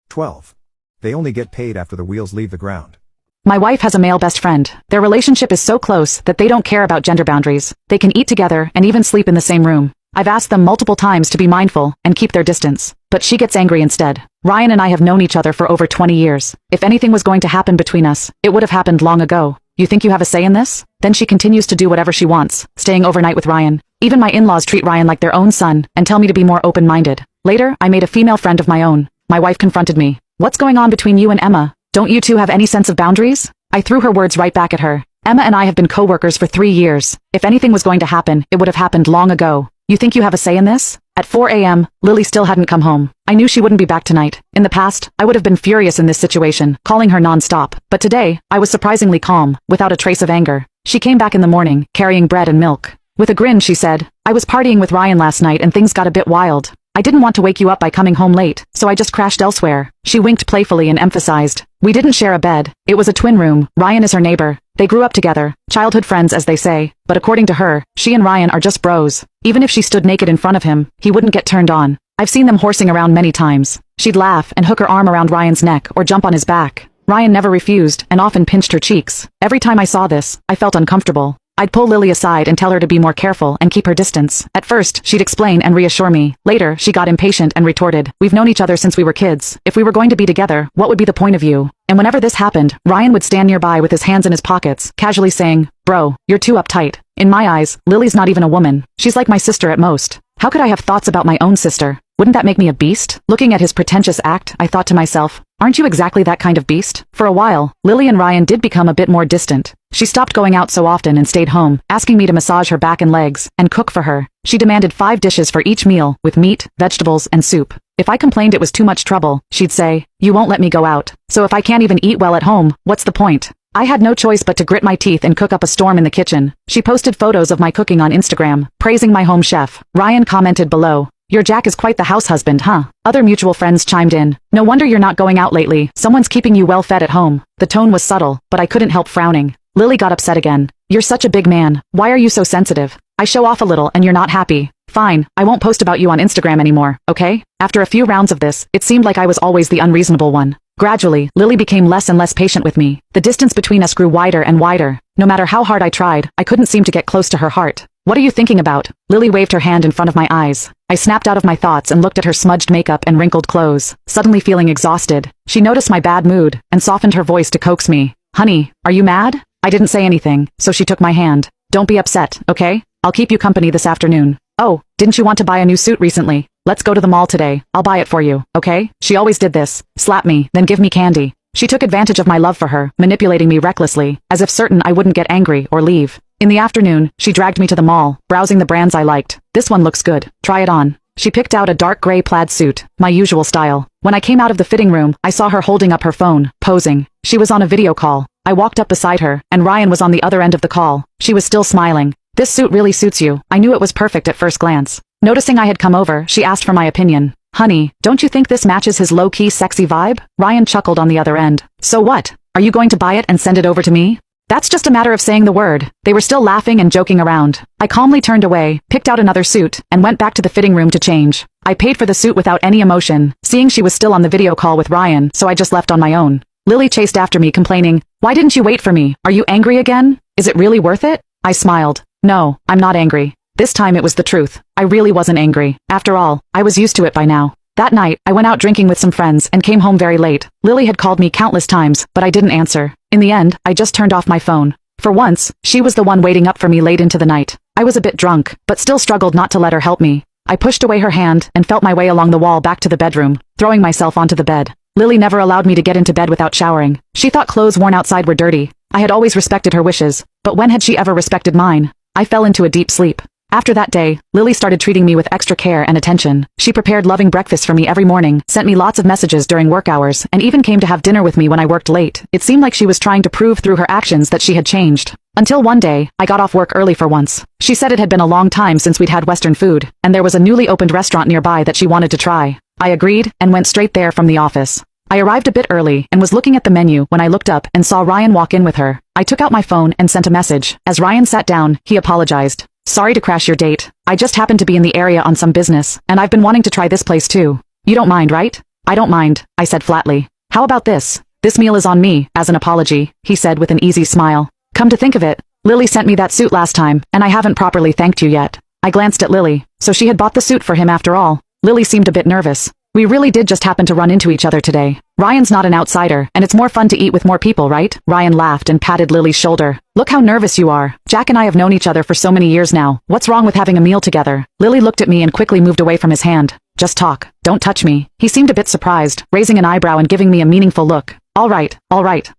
Speaker 1: 12. They only get paid after the wheels leave the ground.
Speaker 3: My wife has a male best friend. Their relationship is so close that they don't care about gender boundaries. They can eat together and even sleep in the same room. I've asked them multiple times to be mindful and keep their distance, but she gets angry instead. Ryan and I have known each other for over 20 years. If anything was going to happen between us, it would have happened long ago. You think you have a say in this? Then she continues to do whatever she wants, staying overnight with Ryan. Even my in-laws treat Ryan like their own son and tell me to be more open-minded. Later, I made a female friend of my own. My wife confronted me. What's going on between you and Emma? Don't you two have any sense of boundaries? I threw her words right back at her. Emma and I have been co-workers for 3 years. If anything was going to happen, it would have happened long ago. You think you have a say in this? At 4 a.m., Lily still hadn't come home. I knew she wouldn't be back tonight. In the past, I would have been furious in this situation, calling her non-stop. But today, I was surprisingly calm, without a trace of anger. She came back in the morning, carrying bread and milk. With a grin, she said, I was partying with Ryan last night and things got a bit wild. I didn't want to wake you up by coming home late, so I just crashed elsewhere. She winked playfully and emphasized, we didn't share a bed. It was a twin room. Ryan is her neighbor. They grew up together, childhood friends as they say, but according to her, she and Ryan are just bros. Even if she stood naked in front of him, he wouldn't get turned on. I've seen them horsing around many times. She'd laugh and hook her arm around Ryan's neck or jump on his back. Ryan never refused and often pinched her cheeks. Every time I saw this, I felt uncomfortable. I'd pull Lily aside and tell her to be more careful and keep her distance. At first, she'd explain and reassure me. Later, she got impatient and retorted, we've known each other since we were kids. If we were going to be together, what would be the point of you? And whenever this happened, Ryan would stand nearby with his hands in his pockets, casually saying, bro, you're too uptight. In my eyes, Lily's not even a woman. She's like my sister at most. How could I have thoughts about my own sister? Wouldn't that make me a beast? Looking at his pretentious act, I thought to myself, aren't you exactly that kind of beast? For a while, Lily and Ryan did become a bit more distant. She stopped going out so often and stayed home, asking me to massage her back and legs, and cook for her. She demanded 5 dishes for each meal, with meat, vegetables, and soup. If I complained it was too much trouble, she'd say, you won't let me go out. So if I can't even eat well at home, what's the point? I had no choice but to grit my teeth and cook up a storm in the kitchen. She posted photos of my cooking on Instagram, praising my home chef. Ryan commented below, your Jack is quite the house husband, huh? Other mutual friends chimed in. No wonder you're not going out lately. Someone's keeping you well fed at home. The tone was subtle, but I couldn't help frowning. Lily got upset again. You're such a big man. Why are you so sensitive? I show off a little and you're not happy. Fine, I won't post about you on Instagram anymore, okay? After a few rounds of this, it seemed like I was always the unreasonable one. Gradually, Lily became less and less patient with me. The distance between us grew wider and wider. No matter how hard I tried, I couldn't seem to get close to her heart. What are you thinking about? Lily waved her hand in front of my eyes. I snapped out of my thoughts and looked at her smudged makeup and wrinkled clothes, suddenly feeling exhausted. She noticed my bad mood and softened her voice to coax me. Honey, are you mad? I didn't say anything, so she took my hand. Don't be upset, okay? I'll keep you company this afternoon. Oh, didn't you want to buy a new suit recently? Let's go to the mall today. I'll buy it for you, okay? She always did this. Slap me, then give me candy. She took advantage of my love for her, manipulating me recklessly, as if certain I wouldn't get angry or leave. In the afternoon, she dragged me to the mall, browsing the brands I liked. This one looks good. Try it on. She picked out a dark gray plaid suit, my usual style. When I came out of the fitting room, I saw her holding up her phone, posing. She was on a video call. I walked up beside her, and Ryan was on the other end of the call. She was still smiling. This suit really suits you. I knew it was perfect at first glance. Noticing I had come over, she asked for my opinion. Honey, don't you think this matches his low-key sexy vibe? Ryan chuckled on the other end. So what? Are you going to buy it and send it over to me? That's just a matter of saying the word. They were still laughing and joking around. I calmly turned away, picked out another suit, and went back to the fitting room to change. I paid for the suit without any emotion, seeing she was still on the video call with Ryan, so I just left on my own. Lily chased after me, complaining, why didn't you wait for me? Are you angry again? Is it really worth it? I smiled. No, I'm not angry. This time it was the truth. I really wasn't angry. After all, I was used to it by now. That night, I went out drinking with some friends and came home very late. Lily had called me countless times, but I didn't answer. In the end, I just turned off my phone. For once, she was the one waiting up for me late into the night. I was a bit drunk, but still struggled not to let her help me. I pushed away her hand and felt my way along the wall back to the bedroom, throwing myself onto the bed. Lily never allowed me to get into bed without showering. She thought clothes worn outside were dirty. I had always respected her wishes, but when had she ever respected mine? I fell into a deep sleep. After that day, Lily started treating me with extra care and attention. She prepared loving breakfast for me every morning, sent me lots of messages during work hours, and even came to have dinner with me when I worked late. It seemed like she was trying to prove through her actions that she had changed. Until one day, I got off work early for once. She said it had been a long time since we'd had Western food, and there was a newly opened restaurant nearby that she wanted to try. I agreed, and went straight there from the office. I arrived a bit early and was looking at the menu when I looked up and saw Ryan walk in with her. I took out my phone and sent a message. As Ryan sat down, he apologized. Sorry to crash your date. I just happened to be in the area on some business, and I've been wanting to try this place too. You don't mind, right? I don't mind, I said flatly. How about this? This meal is on me, as an apology, he said with an easy smile. Come to think of it, Lily sent me that suit last time, and I haven't properly thanked you yet. I glanced at Lily. So she had bought the suit for him after all. Lily seemed a bit nervous. We really did just happen to run into each other today. Ryan's not an outsider, and it's more fun to eat with more people, right? Ryan laughed and patted Lily's shoulder. Look how nervous you are. Jack and I have known each other for so many years now. What's wrong with having a meal together? Lily looked at me and quickly moved away from his hand. Just talk. Don't touch me. He seemed a bit surprised, raising an eyebrow and giving me a meaningful look. All right,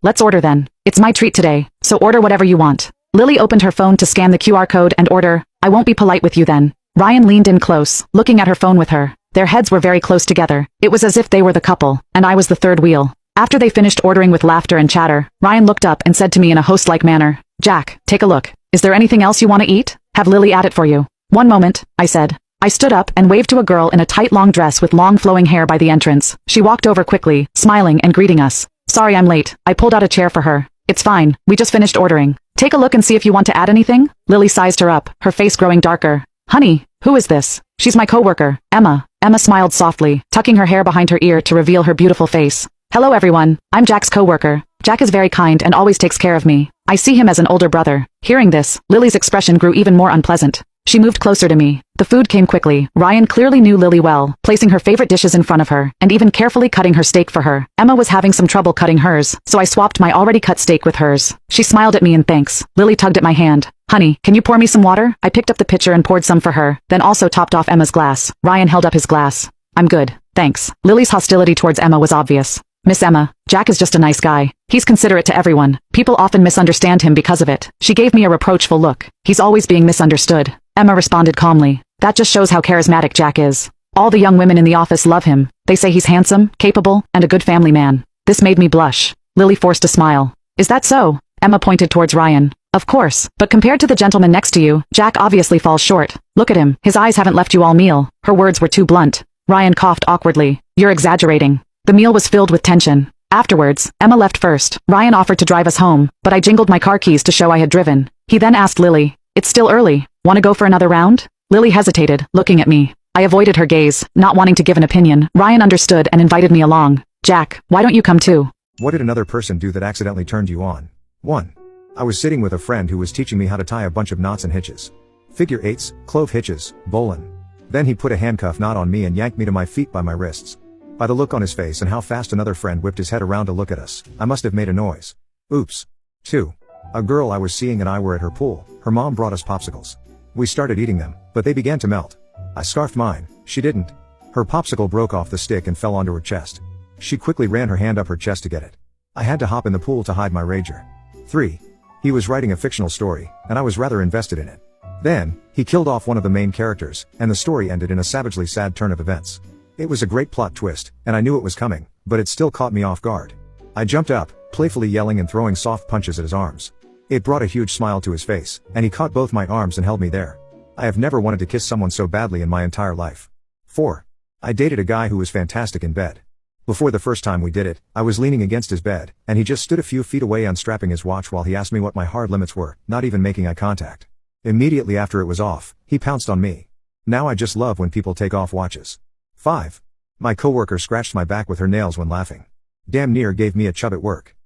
Speaker 3: let's order then. It's my treat today, so order whatever you want. Lily opened her phone to scan the QR code and order. I won't be polite with you then. Ryan leaned in close, looking at her phone with her. Their heads were very close together. It was as if they were the couple, and I was the third wheel. After they finished ordering with laughter and chatter, Ryan looked up and said to me in a host-like manner, Jack, take a look. Is there anything else you want to eat? Have Lily add it for you. One moment, I said. I stood up and waved to a girl in a tight long dress with long flowing hair by the entrance. She walked over quickly, smiling and greeting us. Sorry I'm late. I pulled out a chair for her. It's fine. We just finished ordering. Take a look and see if you want to add anything. Lily sized her up, her face growing darker. Honey, who is this? She's my coworker, Emma. Emma smiled softly, tucking her hair behind her ear to reveal her beautiful face. Hello everyone, I'm Jack's coworker. Jack is very kind and always takes care of me. I see him as an older brother. Hearing this, Lily's expression grew even more unpleasant. She moved closer to me. The food came quickly. Ryan clearly knew Lily well, placing her favorite dishes in front of her, and even carefully cutting her steak for her. Emma was having some trouble cutting hers, so I swapped my already cut steak with hers. She smiled at me in thanks. Lily tugged at my hand. Honey, can you pour me some water? I picked up the pitcher and poured some for her, then also topped off Emma's glass. Ryan held up his glass. I'm good, thanks. Lily's hostility towards Emma was obvious. Miss Emma, Jack is just a nice guy. He's considerate to everyone. People often misunderstand him because of it. She gave me a reproachful look. He's always being misunderstood. Emma responded calmly. That just shows how charismatic Jack is. All the young women in the office love him. They say he's handsome, capable, and a good family man. This made me blush. Lily forced a smile. Is that so? Emma pointed towards Ryan. Of course, but compared to the gentleman next to you, Jack obviously falls short. Look at him. His eyes haven't left you all meal. Her words were too blunt. Ryan coughed awkwardly. You're exaggerating. The meal was filled with tension. Afterwards, Emma left first. Ryan offered to drive us home, but I jingled my car keys to show I had driven. He then asked Lily, It's still early. Want to go for another round? Lily hesitated, looking at me. I avoided her gaze, not wanting to give an opinion. Ryan understood and invited me along. Jack, why don't you come too?
Speaker 1: What did another person do that accidentally turned you on? 1. I was sitting with a friend who was teaching me how to tie a bunch of knots and hitches. Figure 8s, clove hitches, bowline. Then he put a handcuff knot on me and yanked me to my feet by my wrists. By the look on his face and how fast another friend whipped his head around to look at us, I must have made a noise. Oops. 2. A girl I was seeing and I were at her pool. Her mom brought us popsicles. We started eating them, but they began to melt. I scarfed mine. She didn't. Her popsicle broke off the stick and fell onto her chest. She quickly ran her hand up her chest to get it. I had to hop in the pool to hide my rager. 3. He was writing a fictional story, and I was rather invested in it. Then, he killed off one of the main characters, and the story ended in a savagely sad turn of events. It was a great plot twist, and I knew it was coming, but it still caught me off guard. I jumped up, playfully yelling and throwing soft punches at his arms. It brought a huge smile to his face, and he caught both my arms and held me there. I have never wanted to kiss someone so badly in my entire life. 4. I dated a guy who was fantastic in bed. Before the first time we did it, I was leaning against his bed, and he just stood a few feet away unstrapping his watch while he asked me what my hard limits were, not even making eye contact. Immediately after it was off, he pounced on me. Now I just love when people take off watches. 5. My coworker scratched my back with her nails when laughing. Damn near gave me a chub at work.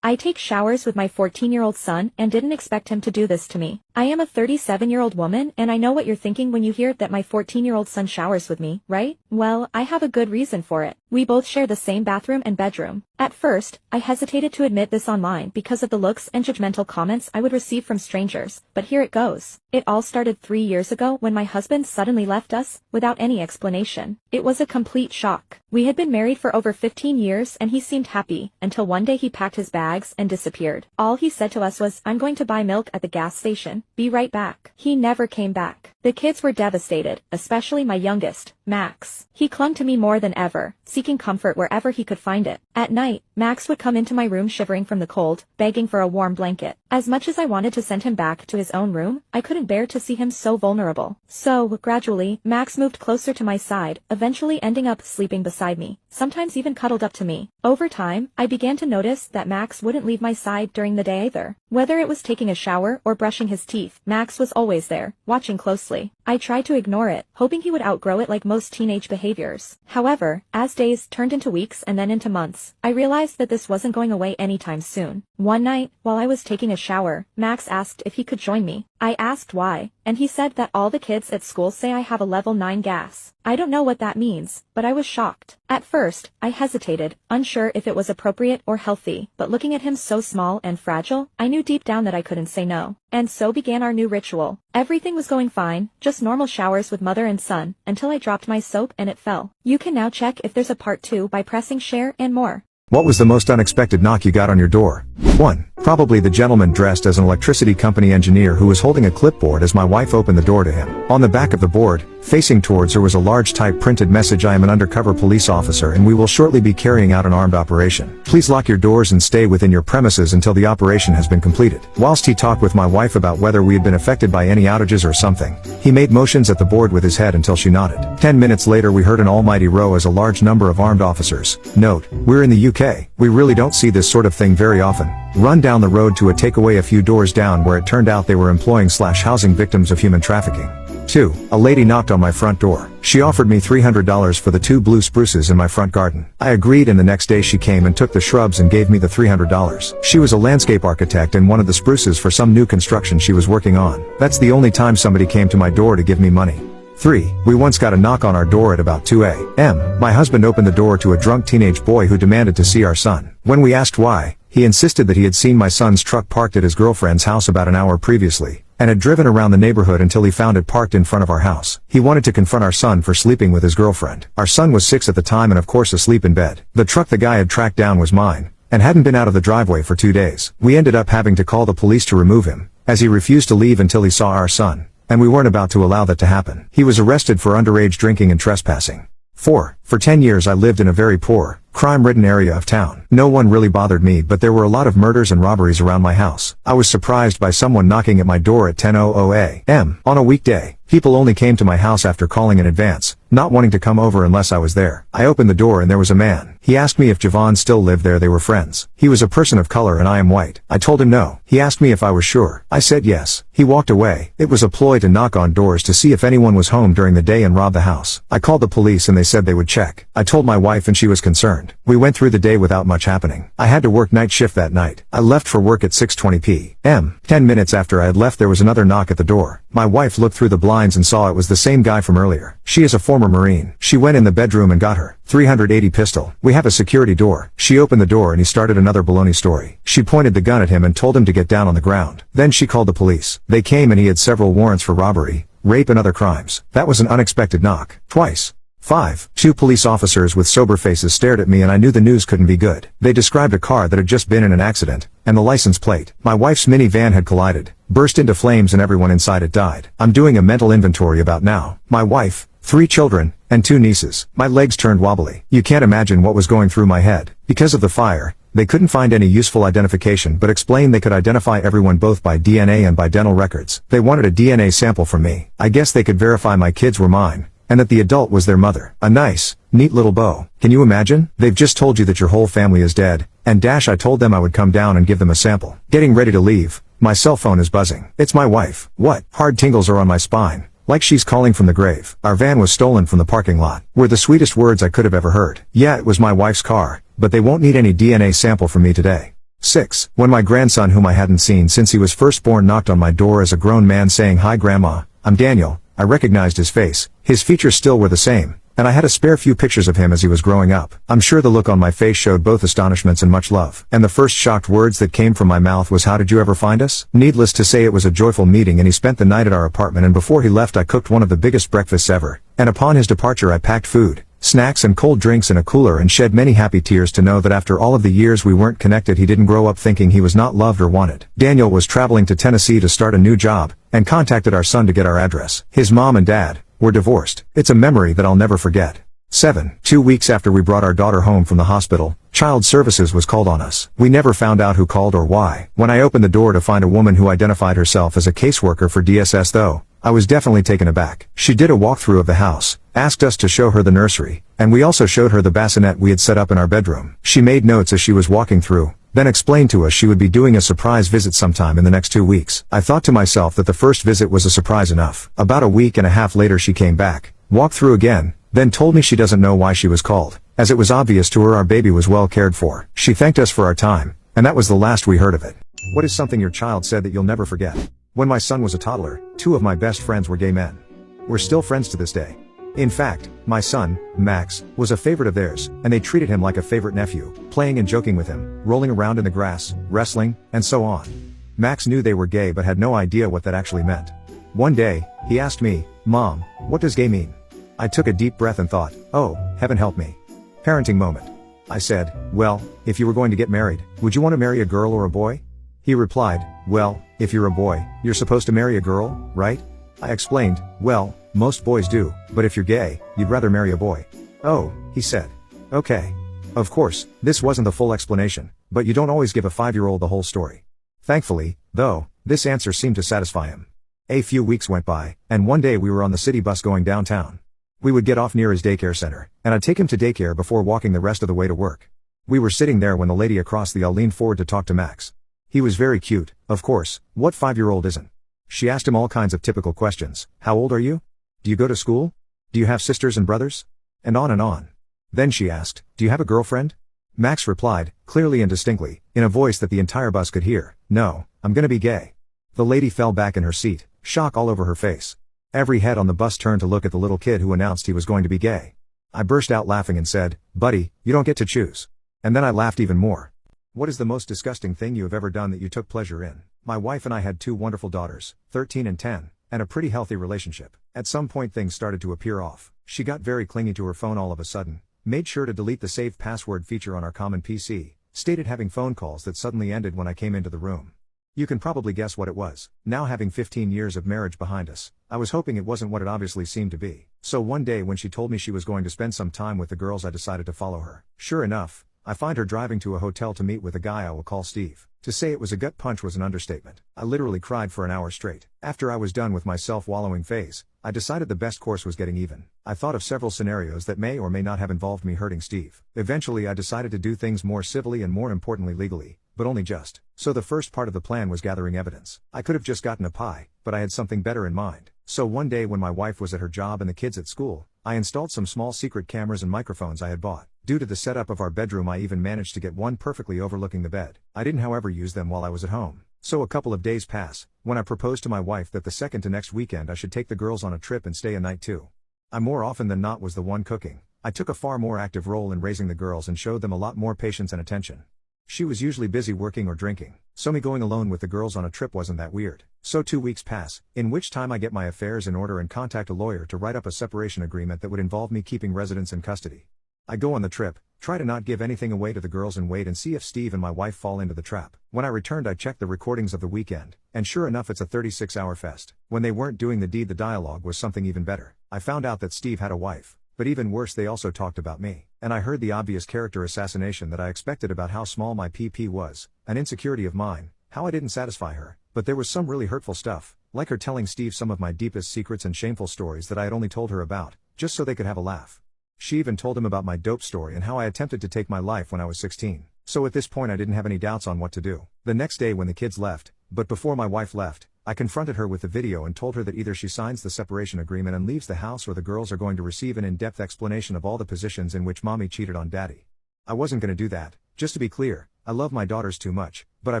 Speaker 4: I take showers with my 14-year-old son and didn't expect him to do this to me. I am a 37-year-old woman and I know what you're thinking when you hear that my 14-year-old son showers with me, right? Well, I have a good reason for it. We both share the same bathroom and bedroom. At first, I hesitated to admit this online because of the looks and judgmental comments I would receive from strangers, but here it goes. It all started 3 years ago when my husband suddenly left us, without any explanation. It was a complete shock. We had been married for over 15 years and he seemed happy, until one day he packed his bags and disappeared. All he said to us was, "I'm going to buy milk at the gas station. Be right back." He never came back. The kids were devastated, especially my youngest, Max. He clung to me more than ever, seeking comfort wherever he could find it. At night, Max would come into my room shivering from the cold, begging for a warm blanket. As much as I wanted to send him back to his own room, I couldn't bear to see him so vulnerable. So, gradually, Max moved closer to my side, eventually ending up sleeping beside me, sometimes even cuddled up to me. Over time, I began to notice that Max wouldn't leave my side during the day either. Whether it was taking a shower or brushing his teeth, Max was always there, watching closely. I tried to ignore it, hoping he would outgrow it like most teenage behaviors. However, as days turned into weeks and then into months, I realized that this wasn't going away anytime soon. One night, while I was taking a shower, Max asked if he could join me. I asked why, and he said that all the kids at school say I have a level 9 gas. I don't know what that means, but I was shocked. At first, I hesitated, unsure if it was appropriate or healthy, but looking at him so small and fragile, I knew deep down that I couldn't say no. And so began our new ritual. Everything was going fine, just normal showers with mother and son, until I dropped my soap and it fell. You can now check if there's a part 2 by pressing share and more.
Speaker 1: What was the most unexpected knock you got on your door? 1. Probably the gentleman dressed as an electricity company engineer who was holding a clipboard as my wife opened the door to him. On the back of the board, facing towards her, was a large type printed message: "I am an undercover police officer and we will shortly be carrying out an armed operation. Please lock your doors and stay within your premises until the operation has been completed." Whilst he talked with my wife about whether we had been affected by any outages or something, he made motions at the board with his head until she nodded. 10 minutes later we heard an almighty row as a large number of armed officers. Note, we're in the UK. We really don't see this sort of thing very often. Run down the road to a takeaway a few doors down, where it turned out they were employing/housing victims of human trafficking. 2. A lady knocked on my front door. She offered me $300 for the 2 blue spruces in my front garden. I agreed, and the next day she came and took the shrubs and gave me the $300. She was a landscape architect and wanted the spruces for some new construction she was working on. That's the only time somebody came to my door to give me money. 3. We once got a knock on our door at about 2 a.m. My husband opened the door to a drunk teenage boy who demanded to see our son. When we asked why, he insisted that he had seen my son's truck parked at his girlfriend's house about an hour previously, and had driven around the neighborhood until he found it parked in front of our house. He wanted to confront our son for sleeping with his girlfriend. Our son was 6 at the time and of course asleep in bed. The truck the guy had tracked down was mine, and hadn't been out of the driveway for 2 days. We ended up having to call the police to remove him, as he refused to leave until he saw our son, and we weren't about to allow that to happen. He was arrested for underage drinking and trespassing. 4. For 10 years I lived in a very poor, crime-ridden area of town. No one really bothered me, but there were a lot of murders and robberies around my house. I was surprised by someone knocking at my door at 10:00 a.m. on a weekday. People only came to my house after calling in advance, not wanting to come over unless I was there. I opened the door and there was a man. He asked me if Javon still lived there. They were friends. He was a person of color and I am white. I told him no. He asked me if I was sure. I said yes. He walked away. It was a ploy to knock on doors to see if anyone was home during the day and rob the house. I called the police and they said they would check. I told my wife and she was concerned. We went through the day without much happening. I had to work night shift that night. I left for work at 6:20 p.m. 10 minutes after I had left there was another knock at the door. My wife looked through the blinds and saw it was the same guy from earlier. She is a former Marine. She went in the bedroom and got her .380 pistol. We have a security door. She opened the door and he started another baloney story. She pointed the gun at him and told him to get down on the ground. Then she called the police. They came and he had several warrants for robbery, rape and other crimes. That was an unexpected knock. Twice. 5. 2 police officers with sober faces stared at me and I knew the news couldn't be good. They described a car that had just been in an accident, and the license plate. My wife's minivan had collided, burst into flames and everyone inside it died. I'm doing a mental inventory about now. My wife, 3 children, and 2 nieces. My legs turned wobbly. You can't imagine what was going through my head. Because of the fire, they couldn't find any useful identification but explained they could identify everyone both by DNA and by dental records. They wanted a DNA sample from me. I guess they could verify my kids were mine, and that the adult was their mother. A nice, neat little bow. Can you imagine? They've just told you that your whole family is dead, and I told them I would come down and give them a sample. Getting ready to leave, my cell phone is buzzing. It's my wife. What? Hard tingles are on my spine, like she's calling from the grave. Our van was stolen from the parking lot. Were the sweetest words I could have ever heard. Yeah, it was my wife's car, but they won't need any DNA sample from me today. 6. When my grandson, whom I hadn't seen since he was first born, knocked on my door as a grown man saying, "Hi Grandma, I'm Daniel, I recognized his face. His features still were the same, and I had a spare few pictures of him as he was growing up. I'm sure the look on my face showed both astonishments and much love. And the first shocked words that came from my mouth was, "How did you ever find us?" Needless to say, it was a joyful meeting, and he spent the night at our apartment, and before he left I cooked one of the biggest breakfasts ever. And upon his departure I packed food, snacks and cold drinks in a cooler and shed many happy tears to know that after all of the years we weren't connected, he didn't grow up thinking he was not loved or wanted. Daniel was traveling to Tennessee to start a new job, and contacted our son to get our address. His mom and dad were divorced. It's a memory that I'll never forget. 2 weeks after we brought our daughter home from the hospital, Child Services was called on us. We never found out who called or why. When I opened the door to find a woman who identified herself as a caseworker for DSS though, I was definitely taken aback. She did a walkthrough of the house, asked us to show her the nursery, and we also showed her the bassinet we had set up in our bedroom. She made notes as she was walking through, then explained to us she would be doing a surprise visit sometime in the next 2 weeks. I thought to myself that the first visit was a surprise enough. About a week and a half later she came back, walked through again, then told me she doesn't know why she was called, as it was obvious to her our baby was well cared for. She thanked us for our time, and that was the last we heard of it. What is something your child said that you'll never forget? When my son was a toddler, 2 of my best friends were gay men. We're still friends to this day. In fact, my son, Max, was a favorite of theirs, and they treated him like a favorite nephew, playing and joking with him, rolling around in the grass, wrestling, and so on. Max knew they were gay but had no idea what that actually meant. One day, he asked me, "Mom, what does gay mean?" I took a deep breath and thought, oh, heaven help me. Parenting moment. I said, "Well, if you were going to get married, would you want to marry a girl or a boy?" He replied, "Well, if you're a boy, you're supposed to marry a girl, right?" I explained, "Well, most boys do, but if you're gay, you'd rather marry a boy." "Oh," he said. "Okay." Of course, this wasn't the full explanation, but you don't always give a 5-year-old the whole story. Thankfully, though, this answer seemed to satisfy him. A few weeks went by, and one day we were on the city bus going downtown. We would get off near his daycare center, and I'd take him to daycare before walking the rest of the way to work. We were sitting there when the lady across the aisle leaned forward to talk to Max. He was very cute, of course, what 5-year-old isn't? She asked him all kinds of typical questions. "How old are you? Do you go to school? Do you have sisters and brothers?" And on and on. Then she asked, "Do you have a girlfriend?" Max replied, clearly and distinctly, in a voice that the entire bus could hear, "No, I'm gonna be gay." The lady fell back in her seat, shock all over her face. Every head on the bus turned to look at the little kid who announced he was going to be gay. I burst out laughing and said, "Buddy, you don't get to choose." And then I laughed even more. What is the most disgusting thing you have ever done that you took pleasure in? My wife and I had 2 wonderful daughters, 13 and 10, and a pretty healthy relationship. At some point things started to appear off. She got very clingy to her phone all of a sudden, made sure to delete the saved password feature on our common PC, stated having phone calls that suddenly ended when I came into the room. You can probably guess what it was. Now having 15 years of marriage behind us, I was hoping it wasn't what it obviously seemed to be. So one day when she told me she was going to spend some time with the girls, I decided to follow her. Sure enough, I find her driving to a hotel to meet with a guy I will call Steve. To say it was a gut punch was an understatement. I literally cried for an hour straight. After I was done with my self-wallowing phase, I decided the best course was getting even. I thought of several scenarios that may or may not have involved me hurting Steve. Eventually I decided to do things more civilly and more importantly legally, but only just. So the first part of the plan was gathering evidence. I could have just gotten a pie, but I had something better in mind. So one day when my wife was at her job and the kids at school, I installed some small secret cameras and microphones I had bought. Due to the setup of our bedroom, I even managed to get one perfectly overlooking the bed. I didn't however use them while I was at home. So a couple of days pass, when I proposed to my wife that the second to next weekend I should take the girls on a trip and stay a night too. I more often than not was the one cooking. I took a far more active role in raising the girls and showed them a lot more patience and attention. She was usually busy working or drinking, so me going alone with the girls on a trip wasn't that weird. So 2 weeks pass, in which time I get my affairs in order and contact a lawyer to write up a separation agreement that would involve me keeping residents in custody. I go on the trip, try to not give anything away to the girls and wait and see if Steve and my wife fall into the trap. When I returned I checked the recordings of the weekend, and sure enough it's a 36-hour fest. When they weren't doing the deed, the dialogue was something even better. I found out that Steve had a wife. But even worse, they also talked about me. And I heard the obvious character assassination that I expected about how small my PP was, an insecurity of mine, how I didn't satisfy her. But there was some really hurtful stuff, like her telling Steve some of my deepest secrets and shameful stories that I had only told her about, just so they could have a laugh. She even told him about my dope story and how I attempted to take my life when I was 16. So at this point I didn't have any doubts on what to do. The next day when the kids left, but before my wife left, I confronted her with the video and told her that either she signs the separation agreement and leaves the house or the girls are going to receive an in-depth explanation of all the positions in which mommy cheated on daddy. I wasn't going to do that. Just to be clear, I love my daughters too much, but I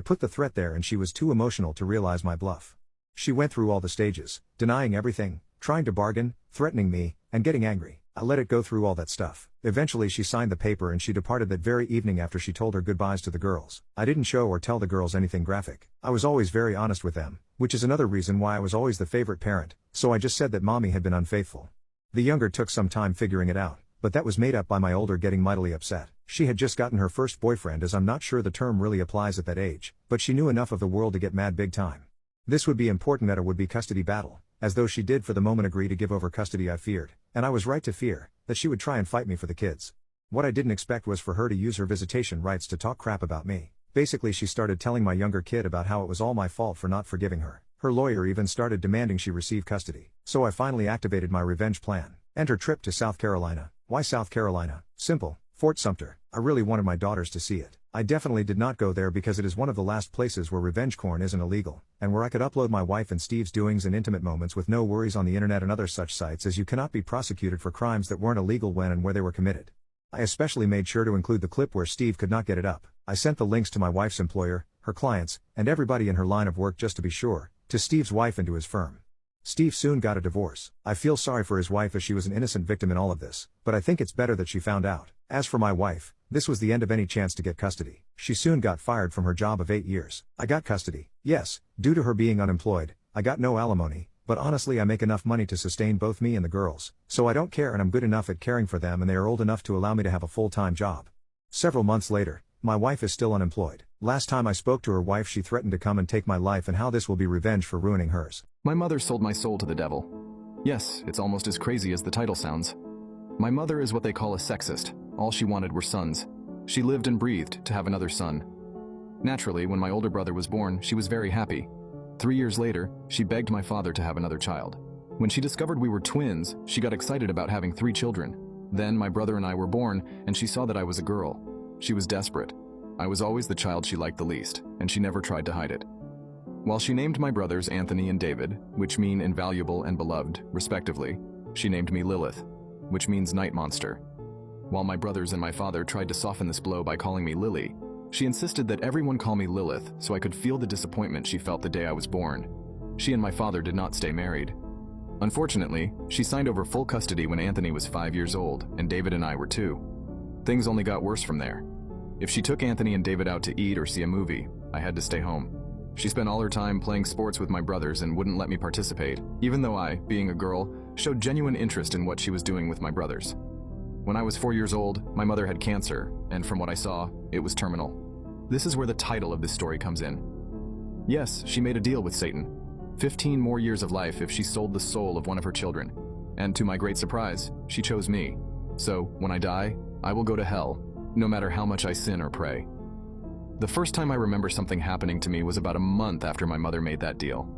Speaker 1: put the threat there and she was too emotional to realize my bluff. She went through all the stages, denying everything, trying to bargain, threatening me, and getting angry. I let it go through all that stuff. Eventually she signed the paper and she departed that very evening after she told her goodbyes to the girls. I didn't show or tell the girls anything graphic. I was always very honest with them, which is another reason why I was always the favorite parent, so I just said that mommy had been unfaithful. The younger took some time figuring it out, but that was made up by my older getting mightily upset. She had just gotten her first boyfriend, as I'm not sure the term really applies at that age, but she knew enough of the world to get mad big time. This would be important at a would-be custody battle, as though she did for the moment agree to give over custody. I feared, and I was right to fear, that she would try and fight me for the kids. What I didn't expect was for her to use her visitation rights to talk crap about me. Basically she started telling my younger kid about how it was all my fault for not forgiving her. Her lawyer even started demanding she receive custody. So I finally activated my revenge plan. Enter trip to South Carolina. Why South Carolina? Simple. Fort Sumter. I really wanted my daughters to see it. I definitely did not go there because it is one of the last places where revenge porn isn't illegal, and where I could upload my wife and Steve's doings and intimate moments with no worries on the internet and other such sites, as you cannot be prosecuted for crimes that weren't illegal when and where they were committed. I especially made sure to include the clip where Steve could not get it up. I sent the links to my wife's employer, her clients, and everybody in her line of work just to be sure, to Steve's wife and to his firm. Steve soon got a divorce. I feel sorry for his wife as she was an innocent victim in all of this, but I think it's better that she found out. As for my wife, this was the end of any chance to get custody. She soon got fired from her job of 8 years. I got custody. Yes, due to her being unemployed, I got no alimony, but honestly I make enough money to sustain both me and the girls, so I don't care, and I'm good enough at caring for them and they are old enough to allow me to have a full-time job. Several months later, my wife is still unemployed. Last time I spoke to her wife she threatened to come and take my life, and how this will be revenge for ruining hers.
Speaker 2: My mother sold my soul to the devil. Yes, it's almost as crazy as the title sounds. My mother is what they call a sexist. All she wanted were sons. She lived and breathed to have another son. Naturally, when my older brother was born, she was very happy. 3 years later, she begged my father to have another child. When she discovered we were twins, she got excited about having 3 children. Then my brother and I were born, and she saw that I was a girl. She was desperate. I was always the child she liked the least, and she never tried to hide it. While she named my brothers Anthony and David, which mean invaluable and beloved, respectively, she named me Lilith, which means night monster. While my brothers and my father tried to soften this blow by calling me Lily, she insisted that everyone call me Lilith so I could feel the disappointment she felt the day I was born. She and my father did not stay married. Unfortunately, she signed over full custody when Anthony was 5 years old and David and I were 2. Things only got worse from there. If she took Anthony and David out to eat or see a movie, I had to stay home. She spent all her time playing sports with my brothers and wouldn't let me participate, even though I, being a girl, showed genuine interest in what she was doing with my brothers. When I was 4 years old, my mother had cancer, and from what I saw, it was terminal. This is where the title of this story comes in. Yes, she made a deal with Satan. 15 more years of life if she sold the soul of one of her children. And to my great surprise, she chose me. So, when I die, I will go to hell, no matter how much I sin or pray. The first time I remember something happening to me was about a month after my mother made that deal.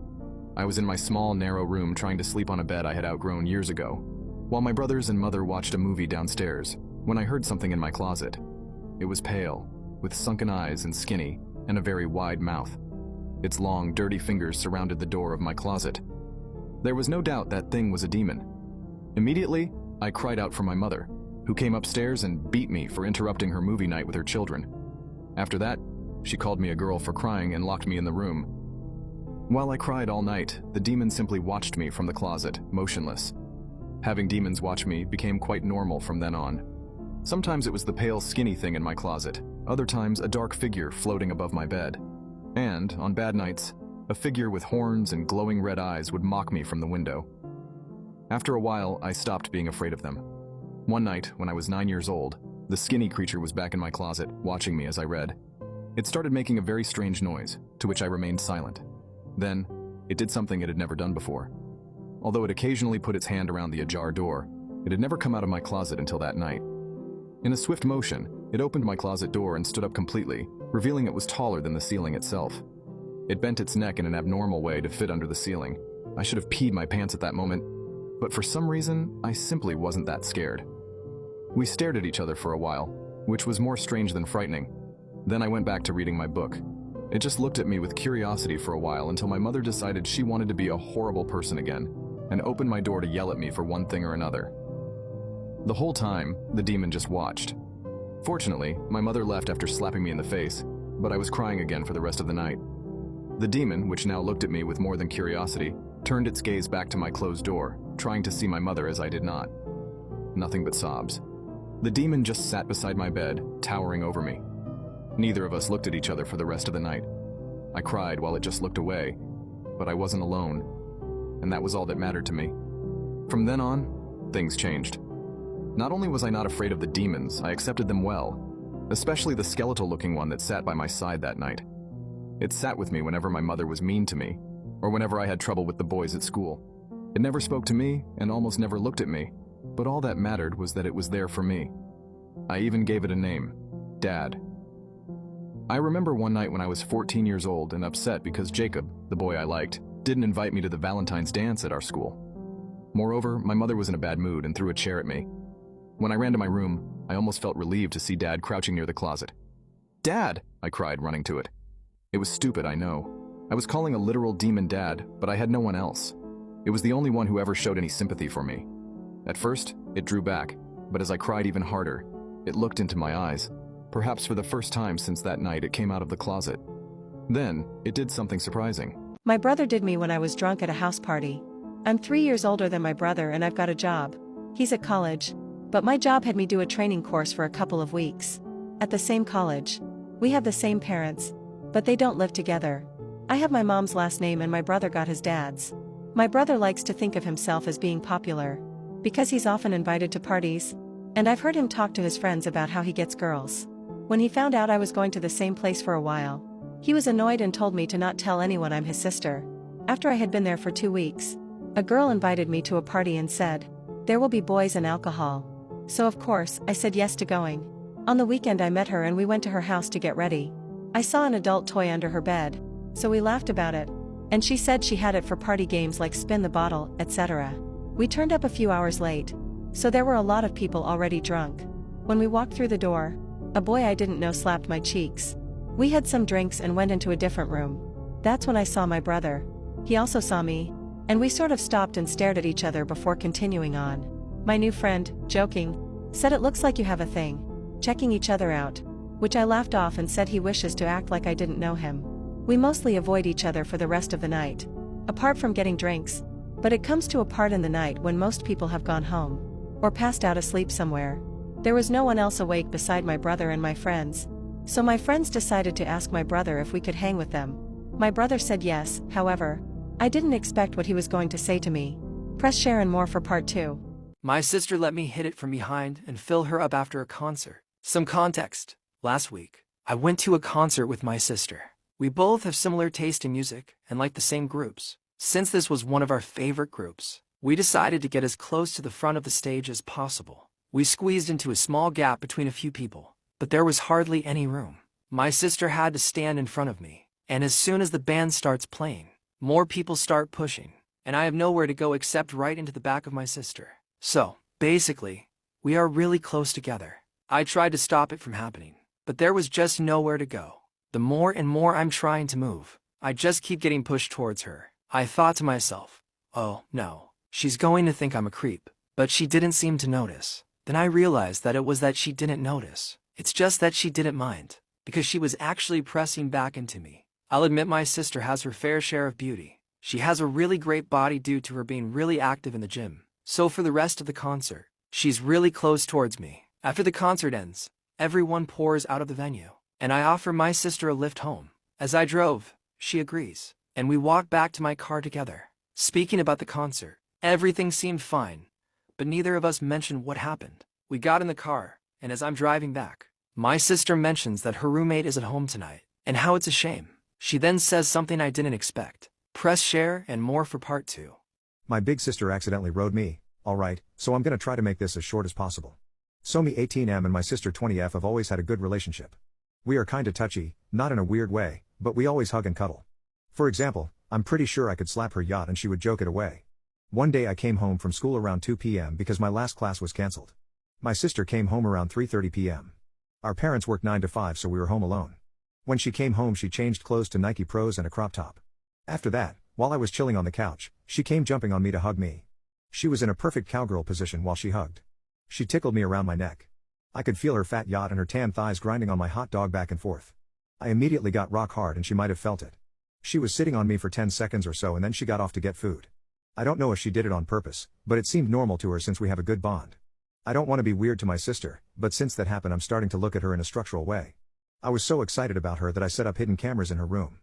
Speaker 2: I was in my small, narrow room trying to sleep on a bed I had outgrown years ago, while my brothers and mother watched a movie downstairs, when I heard something in my closet. It was pale, with sunken eyes and skinny, and a very wide mouth. Its long, dirty fingers surrounded the door of my closet. There was no doubt that thing was a demon. Immediately, I cried out for my mother, who came upstairs and beat me for interrupting her movie night with her children. After that, she called me a girl for crying and locked me in the room. While I cried all night, the demon simply watched me from the closet, motionless. Having demons watch me became quite normal from then on. Sometimes it was the pale, skinny thing in my closet, other times a dark figure floating above my bed. And, on bad nights, a figure with horns and glowing red eyes would mock me from the window. After a while, I stopped being afraid of them. One night, when I was 9 years old, the skinny creature was back in my closet, watching me as I read. It started making a very strange noise, to which I remained silent. Then, it did something it had never done before. Although it occasionally put its hand around the ajar door, it had never come out of my closet until that night. In a swift motion, it opened my closet door and stood up completely, revealing it was taller than the ceiling itself. It bent its neck in an abnormal way to fit under the ceiling. I should have peed my pants at that moment, but for some reason, I simply wasn't that scared. We stared at each other for a while, which was more strange than frightening. Then I went back to reading my book. It just looked at me with curiosity for a while until my mother decided she wanted to be a horrible person again, and opened my door to yell at me for one thing or another. The whole time, the demon just watched. Fortunately, my mother left after slapping me in the face, but I was crying again for the rest of the night. The demon, which now looked at me with more than curiosity, turned its gaze back to my closed door, trying to see my mother as I did not. Nothing but sobs. The demon just sat beside my bed, towering over me. Neither of us looked at each other for the rest of the night. I cried while it just looked away, but I wasn't alone, and that was all that mattered to me. From then on, things changed. Not only was I not afraid of the demons, I accepted them well, especially the skeletal-looking one that sat by my side that night. It sat with me whenever my mother was mean to me, or whenever I had trouble with the boys at school. It never spoke to me and almost never looked at me, but all that mattered was that it was there for me. I even gave it a name, Dad. I remember one night when I was 14 years old and upset because Jacob, the boy I liked, didn't invite me to the Valentine's dance at our school. Moreover, my mother was in a bad mood and threw a chair at me. When I ran to my room, I almost felt relieved to see Dad crouching near the closet. "Dad!" I cried, running to it. It was stupid, I know. I was calling a literal demon Dad, but I had no one else. It was the only one who ever showed any sympathy for me. At first, it drew back, but as I cried even harder, it looked into my eyes. Perhaps for the first time since that night, it came out of the closet. Then, it did something surprising.
Speaker 5: My brother did me when I was drunk at a house party. I'm 3 years older than my brother and I've got a job. He's at college. But my job had me do a training course for a couple of weeks. At the same college. We have the same parents. But they don't live together. I have my mom's last name and my brother got his dad's. My brother likes to think of himself as being popular. Because he's often invited to parties. And I've heard him talk to his friends about how he gets girls. When he found out I was going to the same place for a while, he was annoyed and told me to not tell anyone I'm his sister. After I had been there for 2 weeks, a girl invited me to a party and said, "There will be boys and alcohol." So of course, I said yes to going. On the weekend I met her and we went to her house to get ready. I saw an adult toy under her bed, so we laughed about it. And she said she had it for party games like spin the bottle, etc. We turned up a few hours late, so there were a lot of people already drunk. When we walked through the door, a boy I didn't know slapped my cheeks. We had some drinks and went into a different room. That's when I saw my brother. He also saw me, and we sort of stopped and stared at each other before continuing on. My new friend, joking, said it looks like you have a thing. Checking each other out. Which I laughed off and said he wishes to act like I didn't know him. We mostly avoid each other for the rest of the night. Apart from getting drinks. But it comes to a part in the night when most people have gone home. Or passed out asleep somewhere. There was no one else awake beside my brother and my friends. So my friends decided to ask my brother if we could hang with them. My brother said yes, however, I didn't expect what he was going to say to me. Press share and more for part 2.
Speaker 6: My sister let me hit it from behind and fill her up after a concert. Some context. Last week, I went to a concert with my sister. We both have similar taste in music and like the same groups. Since this was one of our favorite groups, we decided to get as close to the front of the stage as possible. We squeezed into a small gap between a few people, but there was hardly any room. My sister had to stand in front of me, and as soon as the band starts playing, more people start pushing, and I have nowhere to go except right into the back of my sister. So, basically, we are really close together. I tried to stop it from happening, but there was just nowhere to go. The more and more I'm trying to move, I just keep getting pushed towards her. I thought to myself, oh, no, she's going to think I'm a creep. But she didn't seem to notice. Then I realized that it was that she didn't notice. It's just that she didn't mind, because she was actually pressing back into me. I'll admit my sister has her fair share of beauty. She has a really great body due to her being really active in the gym. So for the rest of the concert, she's really close towards me. After the concert ends, everyone pours out of the venue, and I offer my sister a lift home. As I drove, she agrees, and we walk back to my car together. Speaking about the concert, everything seemed fine, but neither of us mentioned what happened. We got in the car, and as I'm driving back, my sister mentions that her roommate is at home tonight, and how it's a shame. She then says something I didn't expect. Press share and more for part 2.
Speaker 1: My big sister accidentally rode me. Alright, so I'm gonna try to make this as short as possible. So me 18M and my sister 20F have always had a good relationship. We are kinda touchy, not in a weird way, but we always hug and cuddle. For example, I'm pretty sure I could slap her yacht and she would joke it away. One day I came home from school around 2 p.m. because my last class was cancelled. My sister came home around 3:30 p.m. Our parents worked 9 to 5, so we were home alone. When she came home she changed clothes to Nike Pros and a crop top. After that, while I was chilling on the couch, she came jumping on me to hug me. She was in a perfect cowgirl position while she hugged. She tickled me around my neck. I could feel her fat yacht and her tan thighs grinding on my hot dog back and forth. I immediately got rock hard and she might have felt it. She was sitting on me for 10 seconds or so and then she got off to get food. I don't know if she did it on purpose, but it seemed normal to her since we have a good bond. I don't want to be weird to my sister, but since that happened I'm starting to look at her in a structural way. I was so excited about her that I set up hidden cameras in her room.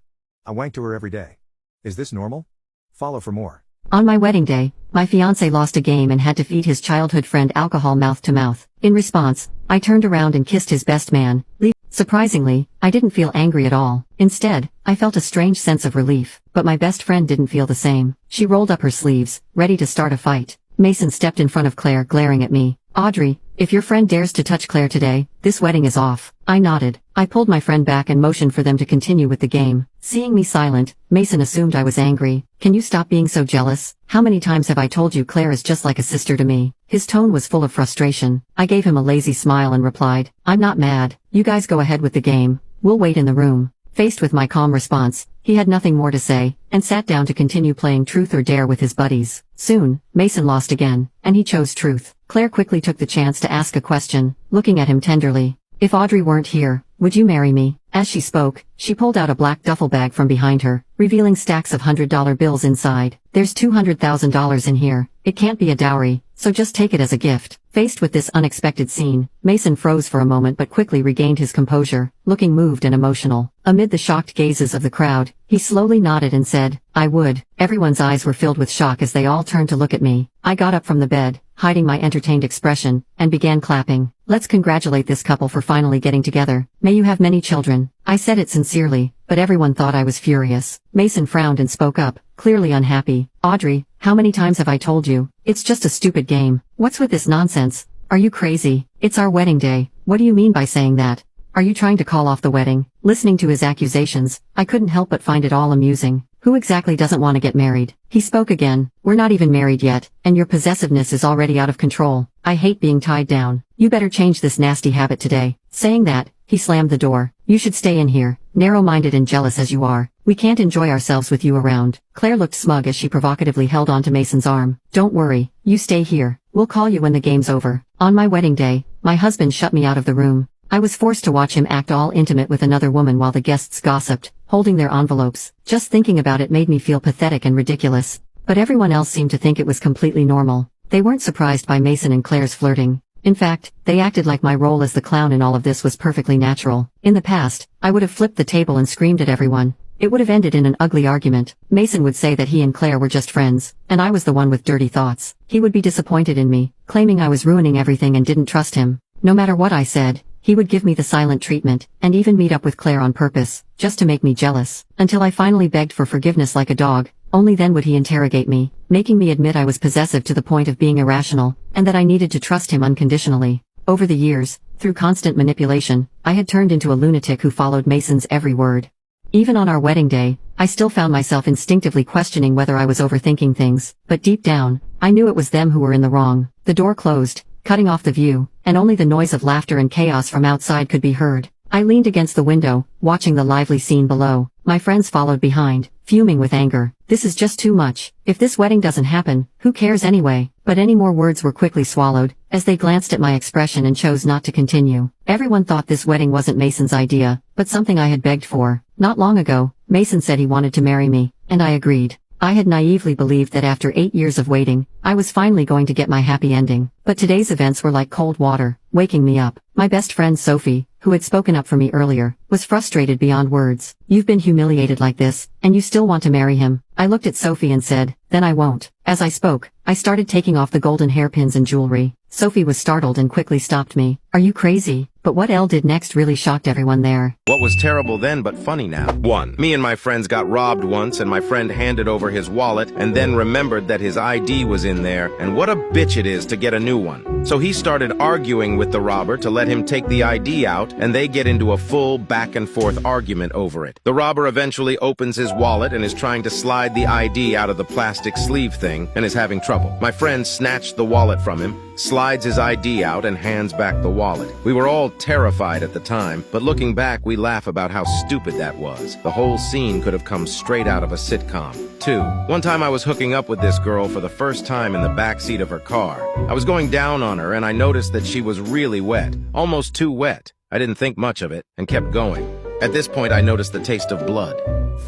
Speaker 1: I wanked to her every day. Is this normal? Follow for more.
Speaker 7: On my wedding day, my fiancé lost a game and had to feed his childhood friend alcohol mouth to mouth. In response, I turned around and kissed his best man. Surprisingly, I didn't feel angry at all. Instead, I felt a strange sense of relief. But my best friend didn't feel the same. She rolled up her sleeves, ready to start a fight. Mason stepped in front of Claire, glaring at me. Audrey, if your friend dares to touch Claire today, this wedding is off. I nodded. I pulled my friend back and motioned for them to continue with the game. Seeing me silent, Mason assumed I was angry. Can you stop being so jealous? How many times have I told you Claire is just like a sister to me? His tone was full of frustration. I gave him a lazy smile and replied, I'm not mad. You guys go ahead with the game. We'll wait in the room. Faced with my calm response, he had nothing more to say, and sat down to continue playing Truth or Dare with his buddies. Soon, Mason lost again, and he chose Truth. Claire quickly took the chance to ask a question, looking at him tenderly. If Audrey weren't here, would you marry me? As she spoke, she pulled out a black duffel bag from behind her, revealing stacks of $100 bills inside. There's $200,000 in here. It can't be a dowry, so just take it as a gift. Faced with this unexpected scene, Mason froze for a moment but quickly regained his composure, looking moved and emotional. Amid the shocked gazes of the crowd, he slowly nodded and said, I would. Everyone's eyes were filled with shock as they all turned to look at me. I got up from the bed, hiding my entertained expression, and began clapping. Let's congratulate this couple for finally getting together. May you have many children. I said it sincerely, but everyone thought I was furious. Mason frowned and spoke up, clearly unhappy. Audrey, how many times have I told you? It's just a stupid game. What's with this nonsense? Are you crazy? It's our wedding day. What do you mean by saying that? Are you trying to call off the wedding? Listening to his accusations, I couldn't help but find it all amusing. Who exactly doesn't want to get married? He spoke again. We're not even married yet, and your possessiveness is already out of control. I hate being tied down. You better change this nasty habit today. Saying that, he slammed the door. You should stay in here, narrow-minded and jealous as you are. We can't enjoy ourselves with you around. Claire looked smug as she provocatively held onto Mason's arm. Don't worry, you stay here. We'll call you when the game's over. On my wedding day, my husband shut me out of the room. I was forced to watch him act all intimate with another woman while the guests gossiped, holding their envelopes. Just thinking about it made me feel pathetic and ridiculous. But everyone else seemed to think it was completely normal. They weren't surprised by Mason and Claire's flirting. In fact, they acted like my role as the clown in all of this was perfectly natural. In the past, I would have flipped the table and screamed at everyone. It would have ended in an ugly argument. Mason would say that he and Claire were just friends, and I was the one with dirty thoughts. He would be disappointed in me, claiming I was ruining everything and didn't trust him. No matter what I said, he would give me the silent treatment, and even meet up with Claire on purpose, just to make me jealous, until I finally begged for forgiveness like a dog. Only then would he interrogate me, making me admit I was possessive to the point of being irrational, and that I needed to trust him unconditionally. Over the years, through constant manipulation, I had turned into a lunatic who followed Mason's every word. Even on our wedding day, I still found myself instinctively questioning whether I was overthinking things, but deep down, I knew it was them who were in the wrong. The door closed, cutting off the view, and only the noise of laughter and chaos from outside could be heard. I leaned against the window, watching the lively scene below. My friends followed behind, fuming with anger. This is just too much. If this wedding doesn't happen, who cares anyway? But any more words were quickly swallowed, as they glanced at my expression and chose not to continue. Everyone thought this wedding wasn't Mason's idea, but something I had begged for. Not long ago, Mason said he wanted to marry me, and I agreed. I had naively believed that after 8 years of waiting, I was finally going to get my happy ending. But today's events were like cold water, waking me up. My best friend Sophie, who had spoken up for me earlier, was frustrated beyond words. You've been humiliated like this, and you still want to marry him. I looked at Sophie and said, then I won't. As I spoke, I started taking off the golden hairpins and jewelry. Sophie was startled and quickly stopped me. Are you crazy? But what Elle did next really shocked everyone there.
Speaker 8: What was terrible then but funny now? 1. Me and my friends got robbed once and my friend handed over his wallet and then remembered that his ID was in there, and what a bitch it is to get a new one. So he started arguing with the robber to let him take the ID out, and they get into a full back and forth argument over it. The robber eventually opens his wallet and is trying to slide the ID out of the plastic sleeve thing and is having trouble. My friend snatched the wallet from him, slides his ID out and hands back the wallet. We were all terrified at the time, but looking back we laugh about how stupid that was. The whole scene could have come straight out of a sitcom. 2. One time I was hooking up with this girl for the first time in the backseat of her car. I was going down on her and I noticed that she was really wet, almost too wet. I didn't think much of it and kept going. At this point I noticed the taste of blood.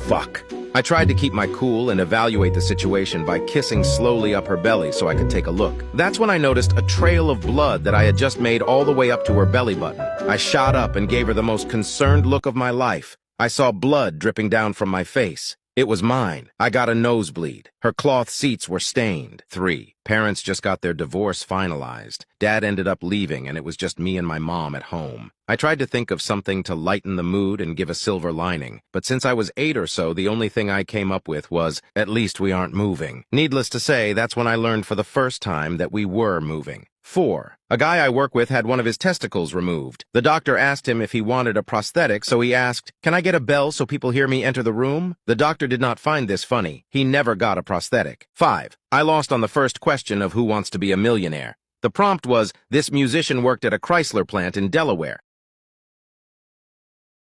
Speaker 8: Fuck. I tried to keep my cool and evaluate the situation by kissing slowly up her belly so I could take a look. That's when I noticed a trail of blood that I had just made all the way up to her belly button. I shot up and gave her the most concerned look of my life. I saw blood dripping down from my face. It was mine. I got a nosebleed. Her cloth seats were stained. 3. Parents just got their divorce finalized. Dad ended up leaving, and it was just me and my mom at home. I tried to think of something to lighten the mood and give a silver lining, but since I was 8 or so, the only thing I came up with was, at least we aren't moving. Needless to say, that's when I learned for the first time that we were moving. 4. A guy I work with had one of his testicles removed. The doctor asked him if he wanted a prosthetic, so he asked, "Can I get a bell so people hear me enter the room?" The doctor did not find this funny. He never got a prosthetic. 5. I lost on the first question of Who Wants to Be a Millionaire. The prompt was, this musician worked at a Chrysler plant in Delaware.